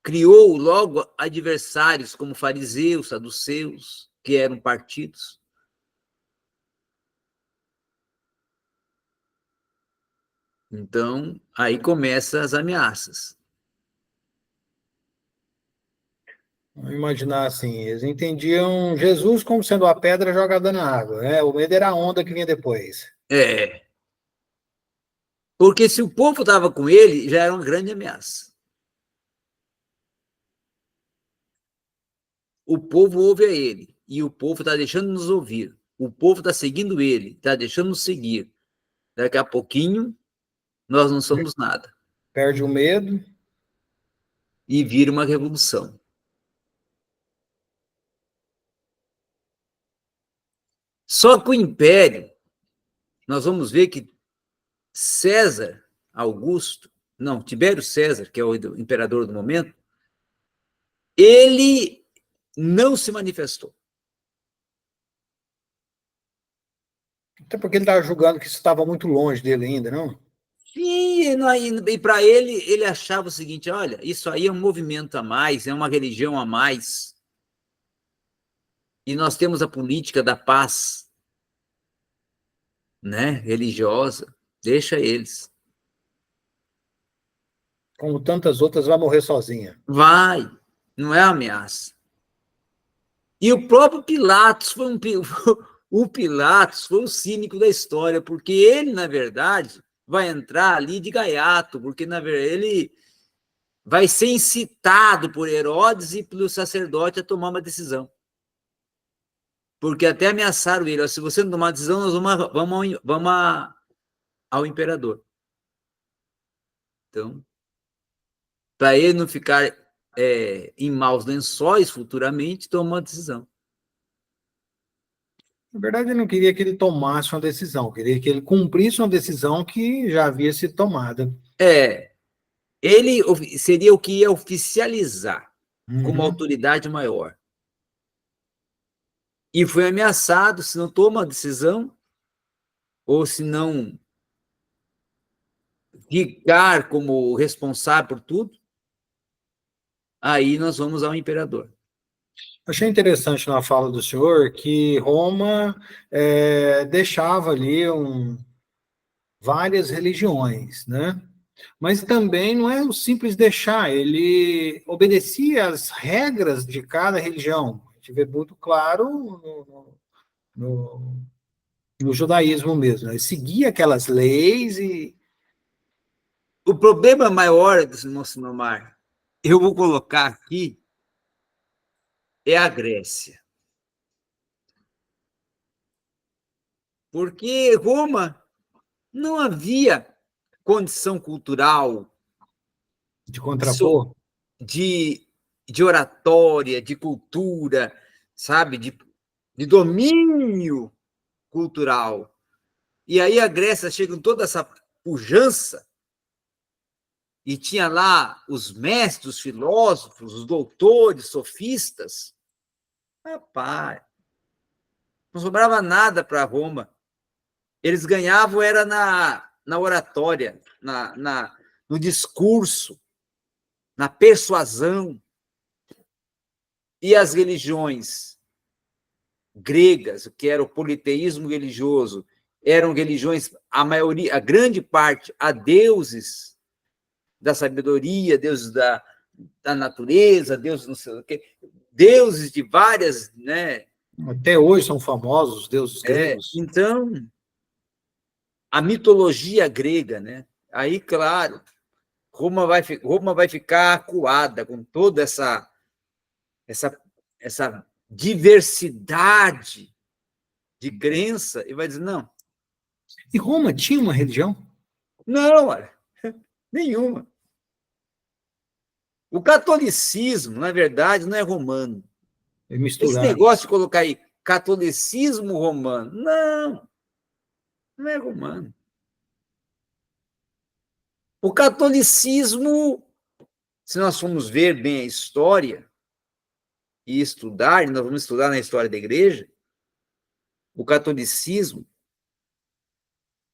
criou logo adversários como fariseus, saduceus, que eram partidos. Então, aí começam as ameaças. Vamos imaginar assim, eles entendiam Jesus como sendo a pedra jogada na água, né? O medo era a onda que vinha depois. Porque se o povo estava com ele, já era uma grande ameaça. O povo ouve a ele, e o povo está deixando nos ouvir. O povo está seguindo ele, está deixando nos seguir. Daqui a pouquinho, nós não somos nada. Perde o medo. E vira uma revolução. Só que o império, nós vamos ver que César Augusto, não, Tibério César, que é o imperador do momento, ele não se manifestou. Até porque ele estava julgando que isso estava muito longe dele ainda, não? Sim, E para ele achava o seguinte: olha, isso aí é um movimento a mais, é uma religião a mais. E nós temos a política da paz, né, religiosa, deixa eles. Como tantas outras, vai morrer sozinha. Vai, não é ameaça. E o próprio Pilatos foi o Pilatos foi o cínico da história, porque ele, na verdade, vai entrar ali de gaiato, porque na verdade ele vai ser incitado por Herodes e pelo sacerdote a tomar uma decisão. Porque até ameaçaram ele: se você não tomar uma decisão, nós vamos ao imperador. Então, para ele não ficar em maus lençóis futuramente, toma uma decisão. Na verdade, ele não queria que ele tomasse uma decisão, queria que ele cumprisse uma decisão que já havia sido tomada. Ele seria o que ia oficializar como Uhum. autoridade maior. E foi ameaçado: se não toma uma decisão, ou se não ficar como responsável por tudo, aí nós vamos ao imperador. Achei interessante na fala do senhor que Roma deixava ali várias religiões, né? Mas também não é o simples deixar, ele obedecia às regras de cada religião. A gente vê muito claro no, no judaísmo mesmo, né? Ele seguia aquelas leis e... O problema maior, moço Nomar, eu vou colocar aqui, é a Grécia. Porque Roma não havia condição cultural, de contrapor. de, de oratória, de cultura, sabe, de domínio cultural. E aí a Grécia chega com toda essa pujança, e tinha lá os mestres, os filósofos, os doutores, sofistas. Rapaz, não sobrava nada para Roma. Eles ganhavam era na oratória, no discurso, na persuasão. E as religiões gregas, o que era o politeísmo religioso, eram religiões, a grande parte, a deuses da sabedoria, deuses da natureza, deuses não sei o quê, deuses de várias, né? Até hoje são famosos os deuses gregos. Então, a mitologia grega, né? Aí, claro, Roma vai ficar acuada com toda essa diversidade de crença e vai dizer: não, E Roma tinha uma religião? não, olha, nenhuma. O catolicismo, na verdade, não é romano. Esse Misturaram. negócio de colocar aí catolicismo romano, não é romano. O catolicismo, se nós formos ver bem a história e estudar, nós vamos estudar na história da igreja, o catolicismo,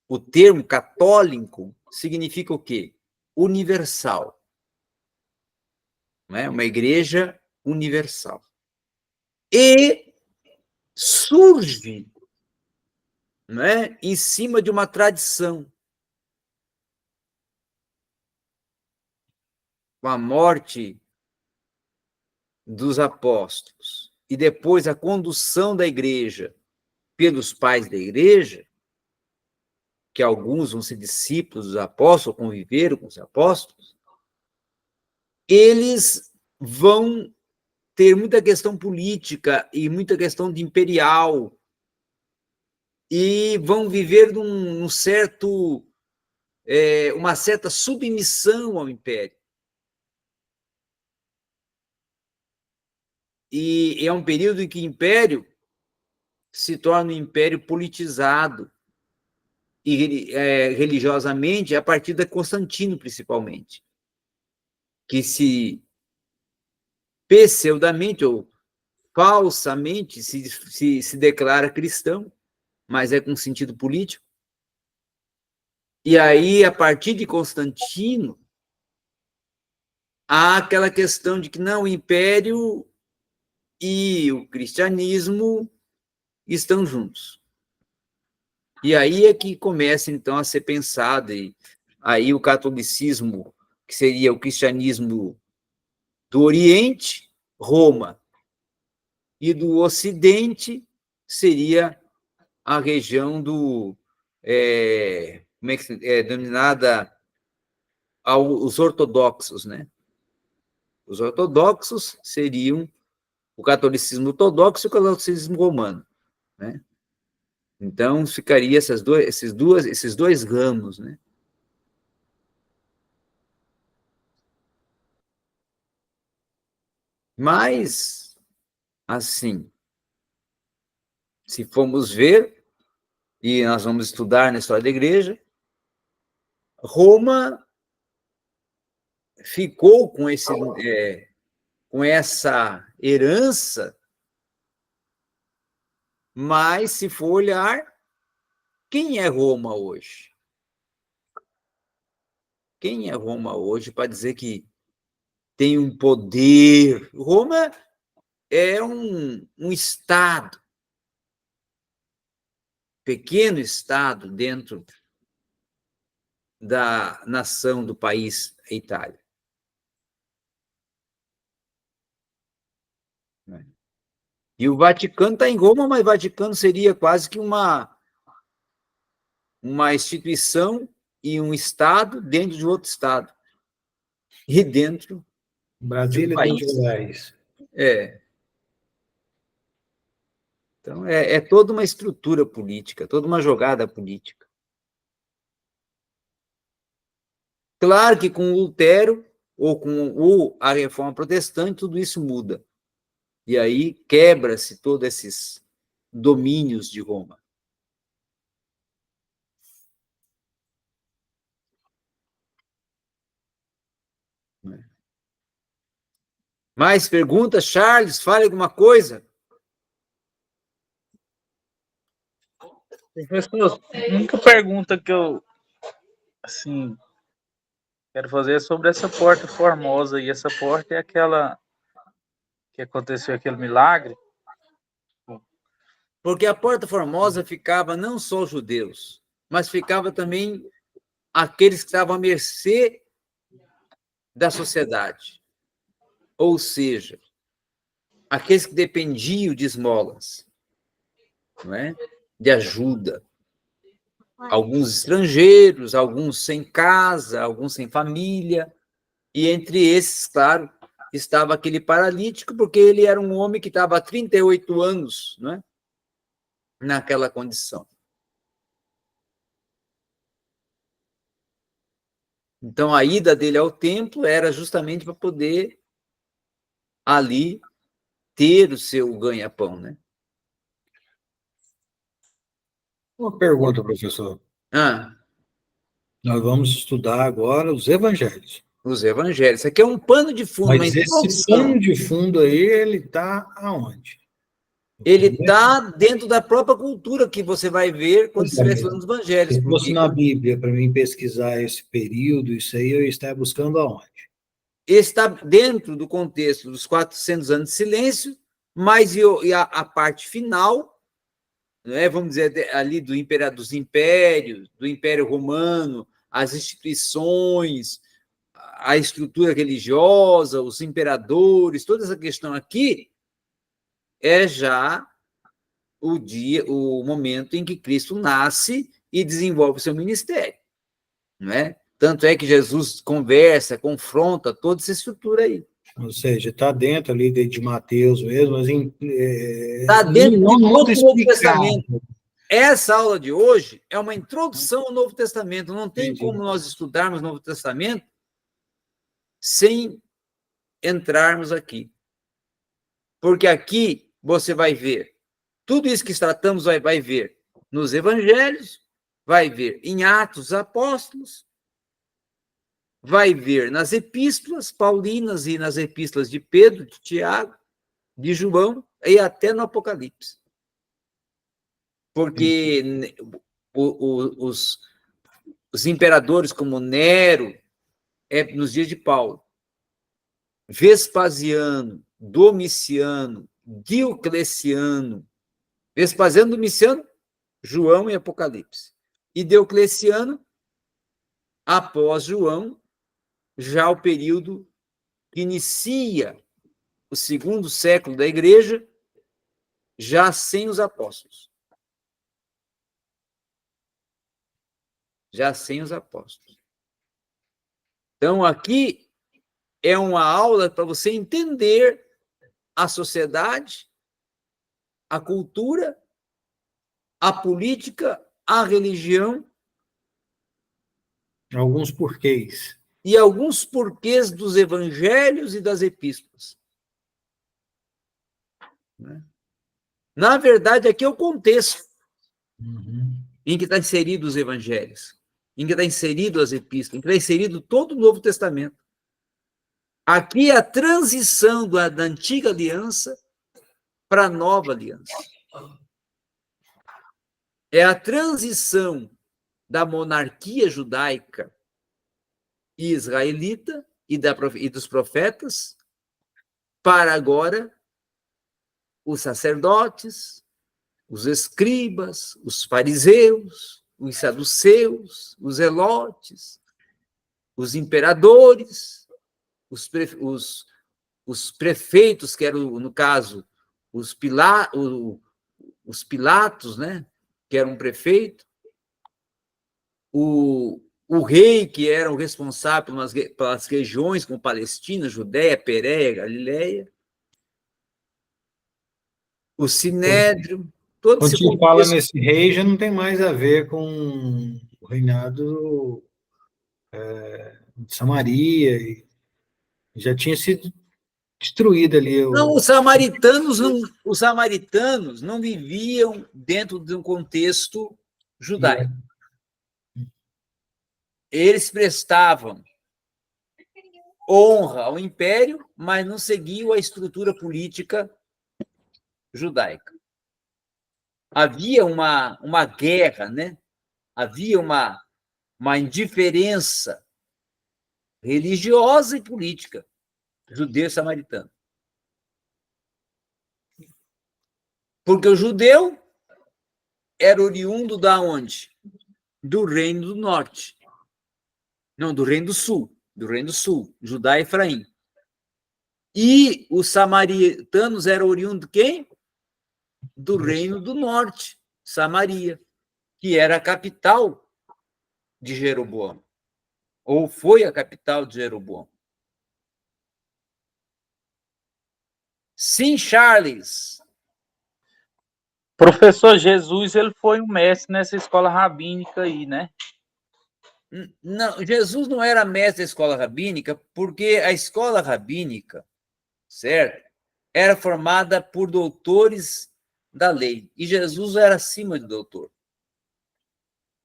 o termo católico significa o quê? Universal. Não é? Uma igreja universal. E surge, não é, em cima de uma tradição. Com a morte dos apóstolos e depois a condução da igreja pelos pais da igreja, que alguns vão ser discípulos dos apóstolos, conviveram com os apóstolos, eles vão ter muita questão política e muita questão de imperial, e vão viver num certo, uma certa submissão ao império. E é um período em que o império se torna um império politizado, e religiosamente, a partir de Constantino, principalmente, que se pseudamente ou falsamente se declara cristão, mas é com sentido político. E aí, a partir de Constantino, há aquela questão de que não, o império e o cristianismo estão juntos. E aí é que começa, então, a ser pensado, e aí o catolicismo, que seria o cristianismo do Oriente, Roma, e do Ocidente seria a região do, como é que é denominada, os ortodoxos, né? Os ortodoxos seriam o catolicismo ortodoxo e o catolicismo romano, né? Então, ficaria esses dois ramos, né? Mas, assim, se formos ver, e nós vamos estudar na história da igreja, Roma ficou com essa herança, mas, se for olhar, quem é Roma hoje? Quem é Roma hoje para dizer que tem um poder? Roma é um estado, pequeno estado dentro da nação, do país, a Itália. E o Vaticano está em Roma, mas o Vaticano seria quase que uma instituição e um estado dentro de outro estado. E dentro de um Brasília tem de país. Goiás. Então, é toda uma estrutura política, toda uma jogada política. Claro que com Lutero, ou com a Reforma Protestante, tudo isso muda. E aí quebra-se todos esses domínios de Roma. Mais perguntas, Charles? Fale alguma coisa. Professor, a única pergunta que eu, assim, quero fazer é sobre essa porta formosa. E essa porta é aquela que aconteceu aquele milagre? Porque a Porta Formosa ficava não só os judeus, mas ficava também aqueles que estavam à mercê da sociedade. Ou seja, aqueles que dependiam de esmolas, não é? De ajuda. Alguns estrangeiros, alguns sem casa, alguns sem família. E entre esses, claro, estava aquele paralítico, porque ele era um homem que estava há 38 anos, não é? Naquela condição. Então, a ida dele ao templo era justamente para poder ali ter o seu ganha-pão, né? Uma pergunta, professor. Nós vamos estudar agora os evangelhos. Os evangelhos. Isso aqui é um pano de fundo, uma Mas esse introdução. pano de fundo aí, ele está aonde? Ele está dentro da própria cultura que você vai ver quando estiver estudando os evangelhos. Se fosse na Bíblia, para mim pesquisar esse período, isso aí eu estaria buscando aonde? Está dentro do contexto dos 400 anos de silêncio, mas a parte final, né, vamos dizer, ali dos impérios, do Império Romano, as instituições, a estrutura religiosa, os imperadores, toda essa questão aqui é já o momento em que Cristo nasce e desenvolve o seu ministério, não é? Tanto é que Jesus conversa, confronta toda essa estrutura aí. Ou seja, está dentro ali de Mateus mesmo, mas está dentro de todo o Novo Testamento. Essa aula de hoje é uma introdução ao Novo Testamento. Não tem como nós estudarmos o Novo Testamento sem entrarmos aqui. Porque aqui você vai ver tudo isso que tratamos, vai ver nos Evangelhos, vai ver em Atos dos Apóstolos, vai ver nas epístolas paulinas e nas epístolas de Pedro, de Tiago, de João e até no Apocalipse. Porque os os imperadores como Nero, nos dias de Paulo, Vespasiano, Domiciano, Diocleciano. Vespasiano, Domiciano, João e Apocalipse. E Diocleciano, após João, já o período que inicia o segundo século da igreja, já sem os apóstolos. Já sem os apóstolos. Então, aqui é uma aula para você entender a sociedade, a cultura, a política, a religião. Alguns porquês. E alguns porquês dos evangelhos e das epístolas. Na verdade, aqui é o contexto em que está inserido os evangelhos, em que está inserido as epístolas, em que está inserido todo o Novo Testamento. Aqui é a transição da antiga aliança para a nova aliança. É a transição da monarquia judaica e israelita e dos profetas para agora os sacerdotes, os escribas, os fariseus, os saduceus, os zelotes, os imperadores, os prefeitos, que eram, no caso, os Pilatos, né, que era um prefeito, o rei, que era o responsável pelas regiões como Palestina, Judéia, Pérea, Galileia, o Sinédrio, todo Quando esse se fala contexto. nesse rei, já não tem mais a ver com o reinado de Samaria, e já tinha sido destruído ali. Não, os samaritanos não viviam dentro de um contexto judaico. Eles prestavam honra ao império, mas não seguiam a estrutura política judaica. Havia uma guerra, né? Havia uma indiferença religiosa e política judeu e samaritano. Porque o judeu era oriundo da onde? Do Reino do Norte. Não, do Reino do Sul. Do Reino do Sul, Judá e Efraim. E os samaritanos eram oriundos de quem? Do Reino do Norte, Samaria, que era a capital de Jeroboão, ou foi a capital de Jeroboão. Sim, Charles. Professor Jesus, ele foi um mestre nessa escola rabínica aí, né? Não, Jesus não era mestre da escola rabínica, porque a escola rabínica, certo, era formada por doutores da lei, e Jesus era acima de doutor.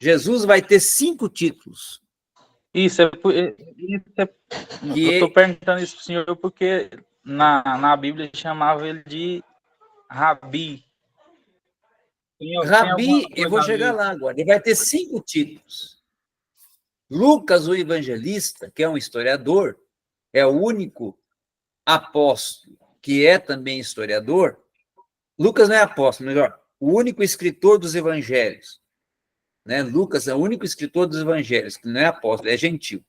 Jesus vai ter 5 títulos. Isso, eu estou perguntando isso para o senhor porque na Bíblia chamava ele de Rabi. Rabi, eu vou chegar lá agora, ele vai ter 5 títulos. Lucas, o evangelista, que é um historiador, é o único apóstolo que é também historiador. Lucas não é apóstolo, melhor, o único escritor dos evangelhos. Né? Lucas é o único escritor dos evangelhos, que não é apóstolo, é gentil.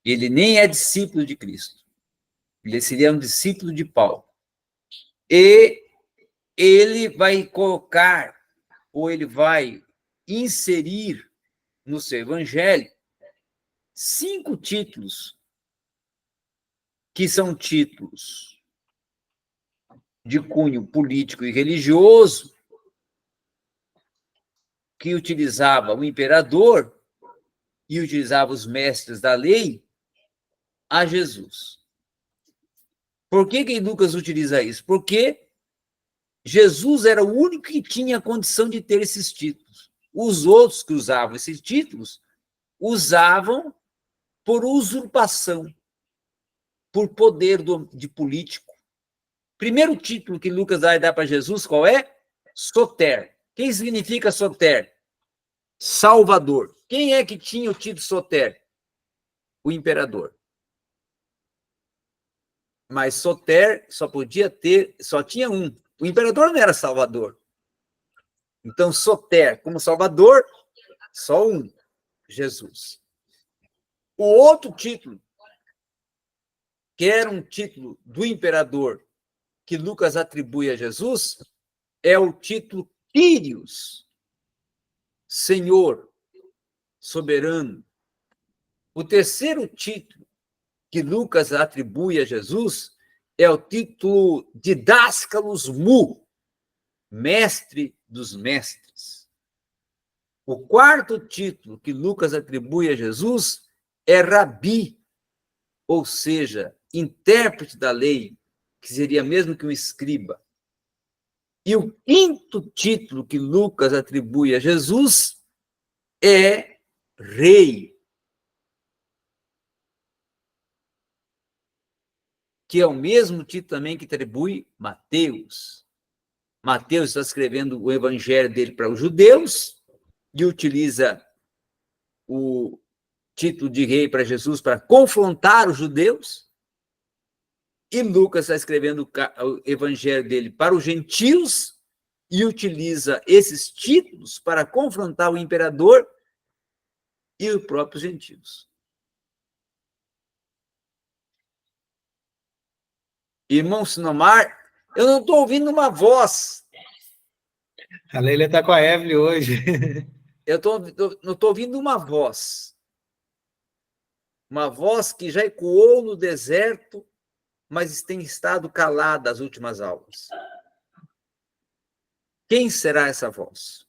Ele nem é discípulo de Cristo. Ele seria um discípulo de Paulo. E ele vai colocar, ou ele vai inserir no seu evangelho 5 títulos, que são títulos de cunho político e religioso, que utilizava o imperador e utilizava os mestres da lei a Jesus. Por que Lucas utiliza isso? Porque Jesus era o único que tinha condição de ter esses títulos. Os outros que usavam esses títulos usavam por usurpação, por poder de político. Primeiro título que Lucas vai dar para Jesus, qual é? Soter. O que significa soter? Salvador. Quem é que tinha o título Soter? O imperador. Mas Soter só tinha um. O imperador não era Salvador. Então, Soter, como Salvador, só um, Jesus. O outro título, que era um título do imperador, que Lucas atribui a Jesus, é o título Kyrios, Senhor, soberano. O terceiro título que Lucas atribui a Jesus é o título Didáscalos Mu, mestre dos mestres. O quarto título que Lucas atribui a Jesus é Rabi, ou seja, intérprete da lei, que seria mesmo que um escriba. E o quinto título que Lucas atribui a Jesus é Rei, que é o mesmo título também que atribui Mateus. Mateus está escrevendo o evangelho dele para os judeus e utiliza o título de rei para Jesus para confrontar os judeus. E Lucas está escrevendo o evangelho dele para os gentios e utiliza esses títulos para confrontar o imperador e os próprios gentios. Irmão Sinomar, eu não estou ouvindo uma voz. A Leila está com a Evelyn hoje. Eu não estou ouvindo uma voz. Uma voz que já ecoou no deserto, mas tem estado calada as últimas aulas. Quem será essa voz?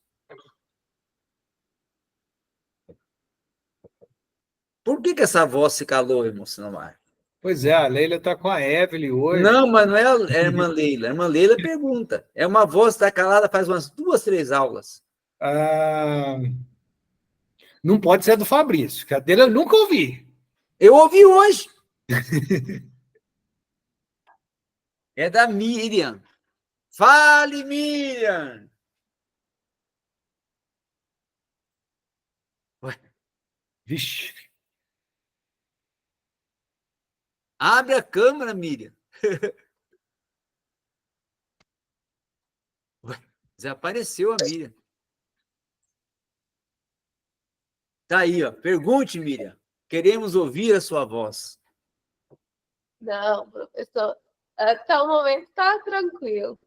Por que essa voz se calou, irmão Sinomar? Pois é, a Leila está com a Evelyn hoje. Não, mas não é a irmã Leila. A irmã Leila pergunta. É uma voz que está calada faz umas 2, 3 aulas. Não pode ser do Fabrício, que a dele eu nunca ouvi. Eu ouvi hoje. É da Miriam. Fale, Miriam! Ué. Vixe. Abre a câmera, Miriam. Ué, desapareceu a Miriam. Tá aí, ó. Pergunte, Miriam. Queremos ouvir a sua voz. Não, professor. Até o momento está tranquilo.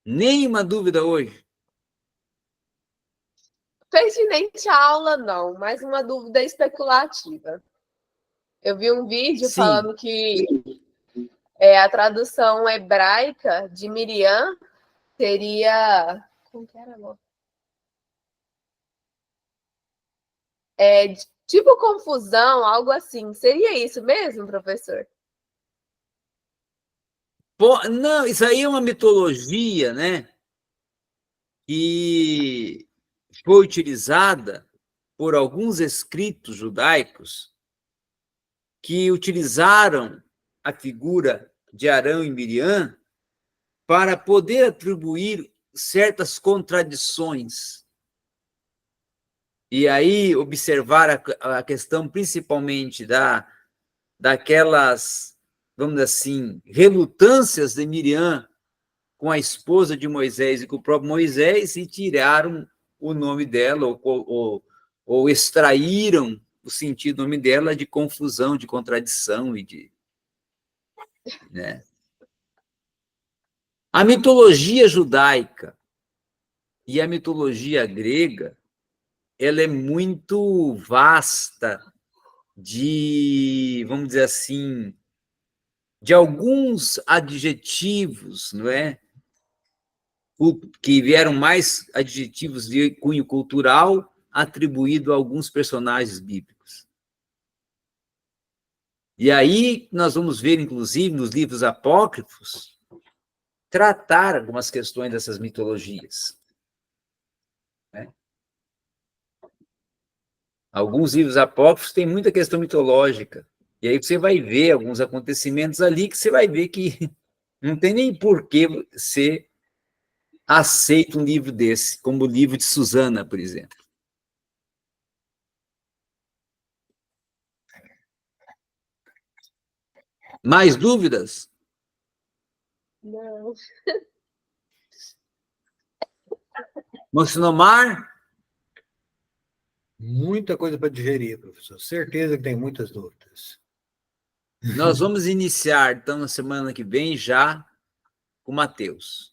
Nenhuma dúvida hoje. Pertinente à aula, não, mas uma dúvida especulativa. Eu vi um vídeo falando que a tradução hebraica de Miriam seria... Como que era, amor? Tipo confusão, algo assim. Seria isso mesmo, professor? Não, isso aí é uma mitologia, né? Que foi utilizada por alguns escritos judaicos que utilizaram a figura de Arão e Miriam para poder atribuir certas contradições. E aí observar a questão principalmente daquelas, vamos dizer assim, relutâncias de Miriam com a esposa de Moisés e com o próprio Moisés e tiraram o nome dela ou extraíram o sentido do nome dela de confusão, de contradição e de... Né? A mitologia judaica e a mitologia grega, ela é muito vasta de, vamos dizer assim, de alguns adjetivos, não é? Que vieram mais adjetivos de cunho cultural atribuído a alguns personagens bíblicos. E aí nós vamos ver, inclusive, nos livros apócrifos, tratar algumas questões dessas mitologias. Né? Alguns livros apócrifos têm muita questão mitológica. E aí você vai ver alguns acontecimentos ali que você vai ver que não tem nem por que ser aceita um livro desse, como o livro de Susana, por exemplo. Mais dúvidas? Não. Monsinomar? Muita coisa para digerir, professor. Certeza que tem muitas dúvidas. Nós vamos iniciar, então, na semana que vem, já com Mateus.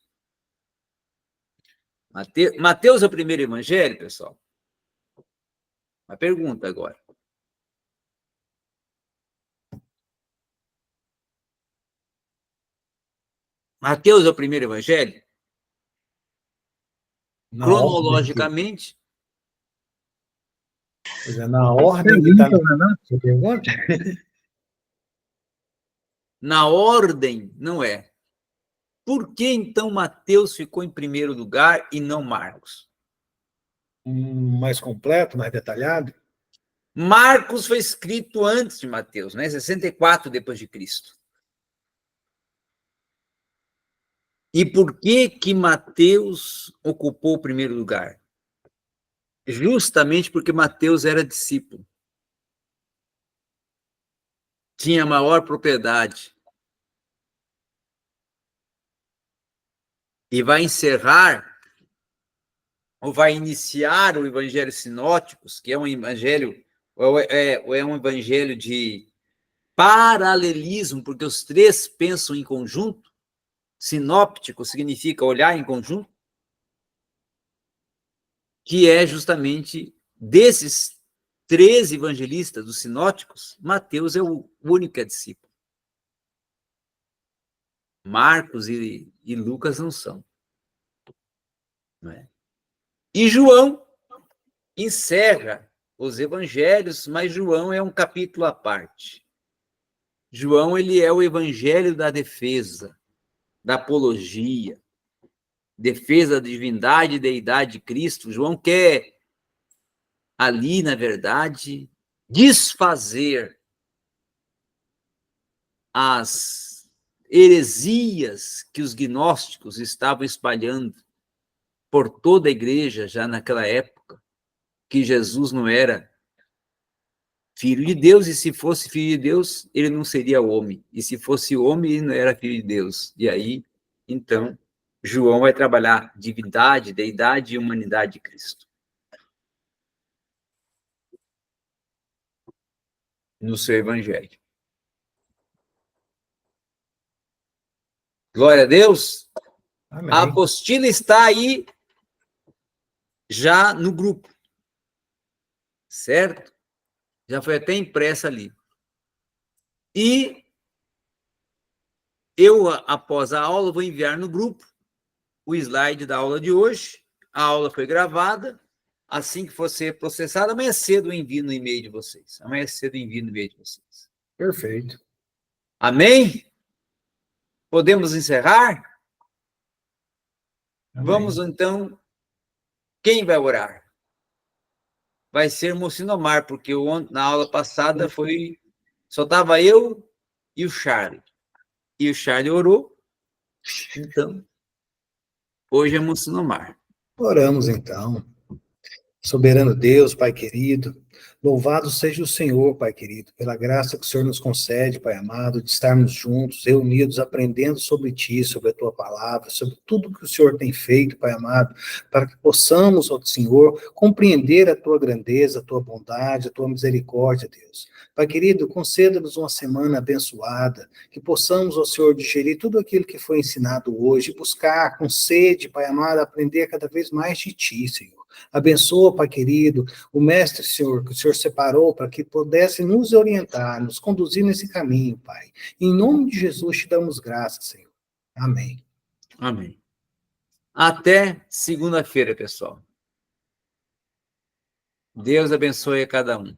Mateus é o primeiro evangelho, pessoal? Uma pergunta agora. Mateus é o primeiro evangelho? Cronologicamente? Pois é, na ordem que está na sua pergunta? Na ordem, não é. Por que, então, Mateus ficou em primeiro lugar e não Marcos? Mais completo, mais detalhado? Marcos foi escrito antes de Mateus, né? 64 depois de Cristo. E por que que Mateus ocupou o primeiro lugar? Justamente porque Mateus era discípulo. Tinha maior propriedade. E vai encerrar, ou vai iniciar o Evangelho Sinóticos, que é um evangelho, ou é um evangelho de paralelismo, porque os três pensam em conjunto. Sinóptico significa olhar em conjunto, que é justamente desses 13 evangelistas dos sinóticos, Mateus é o único que é discípulo. Marcos e Lucas não são. Não é? E João encerra os evangelhos, mas João é um capítulo à parte. João, ele é o evangelho da defesa, da apologia, defesa da divindade e deidade de Cristo. João quer ali, na verdade, desfazer as heresias que os gnósticos estavam espalhando por toda a igreja já naquela época, que Jesus não era filho de Deus, e se fosse filho de Deus, ele não seria homem, e se fosse homem, ele não era filho de Deus. E aí, então, João vai trabalhar divindade, deidade e humanidade de Cristo no seu evangelho. Glória a Deus. Amém. A apostila está aí já no grupo, certo? Já foi até impressa ali. E eu, após a aula, vou enviar no grupo o slide da aula de hoje. A aula foi gravada. Assim que for ser processada, amanhã cedo eu envio no e-mail de vocês. Amanhã cedo eu envio no e-mail de vocês. Perfeito. Amém? Podemos encerrar? Amém. Vamos, então. Quem vai orar? Vai ser Monsinomar, porque na aula passada só estava eu e o Charlie. E o Charlie orou. Então, hoje é Monsinomar. Oramos, então. Soberano Deus, Pai querido, louvado seja o Senhor, Pai querido, pela graça que o Senhor nos concede, Pai amado, de estarmos juntos, reunidos, aprendendo sobre Ti, sobre a Tua palavra, sobre tudo que o Senhor tem feito, Pai amado, para que possamos, ó Senhor, compreender a Tua grandeza, a Tua bondade, a Tua misericórdia, Deus. Pai querido, conceda-nos uma semana abençoada, que possamos, ó Senhor, digerir tudo aquilo que foi ensinado hoje, buscar com sede, Pai amado, aprender cada vez mais de Ti, Senhor. Abençoa, Pai querido, o mestre, Senhor, que o Senhor separou para que pudesse nos orientar, nos conduzir nesse caminho, Pai. Em nome de Jesus te damos graças, Senhor. Amém. Amém. Até segunda-feira, pessoal. Deus abençoe a cada um.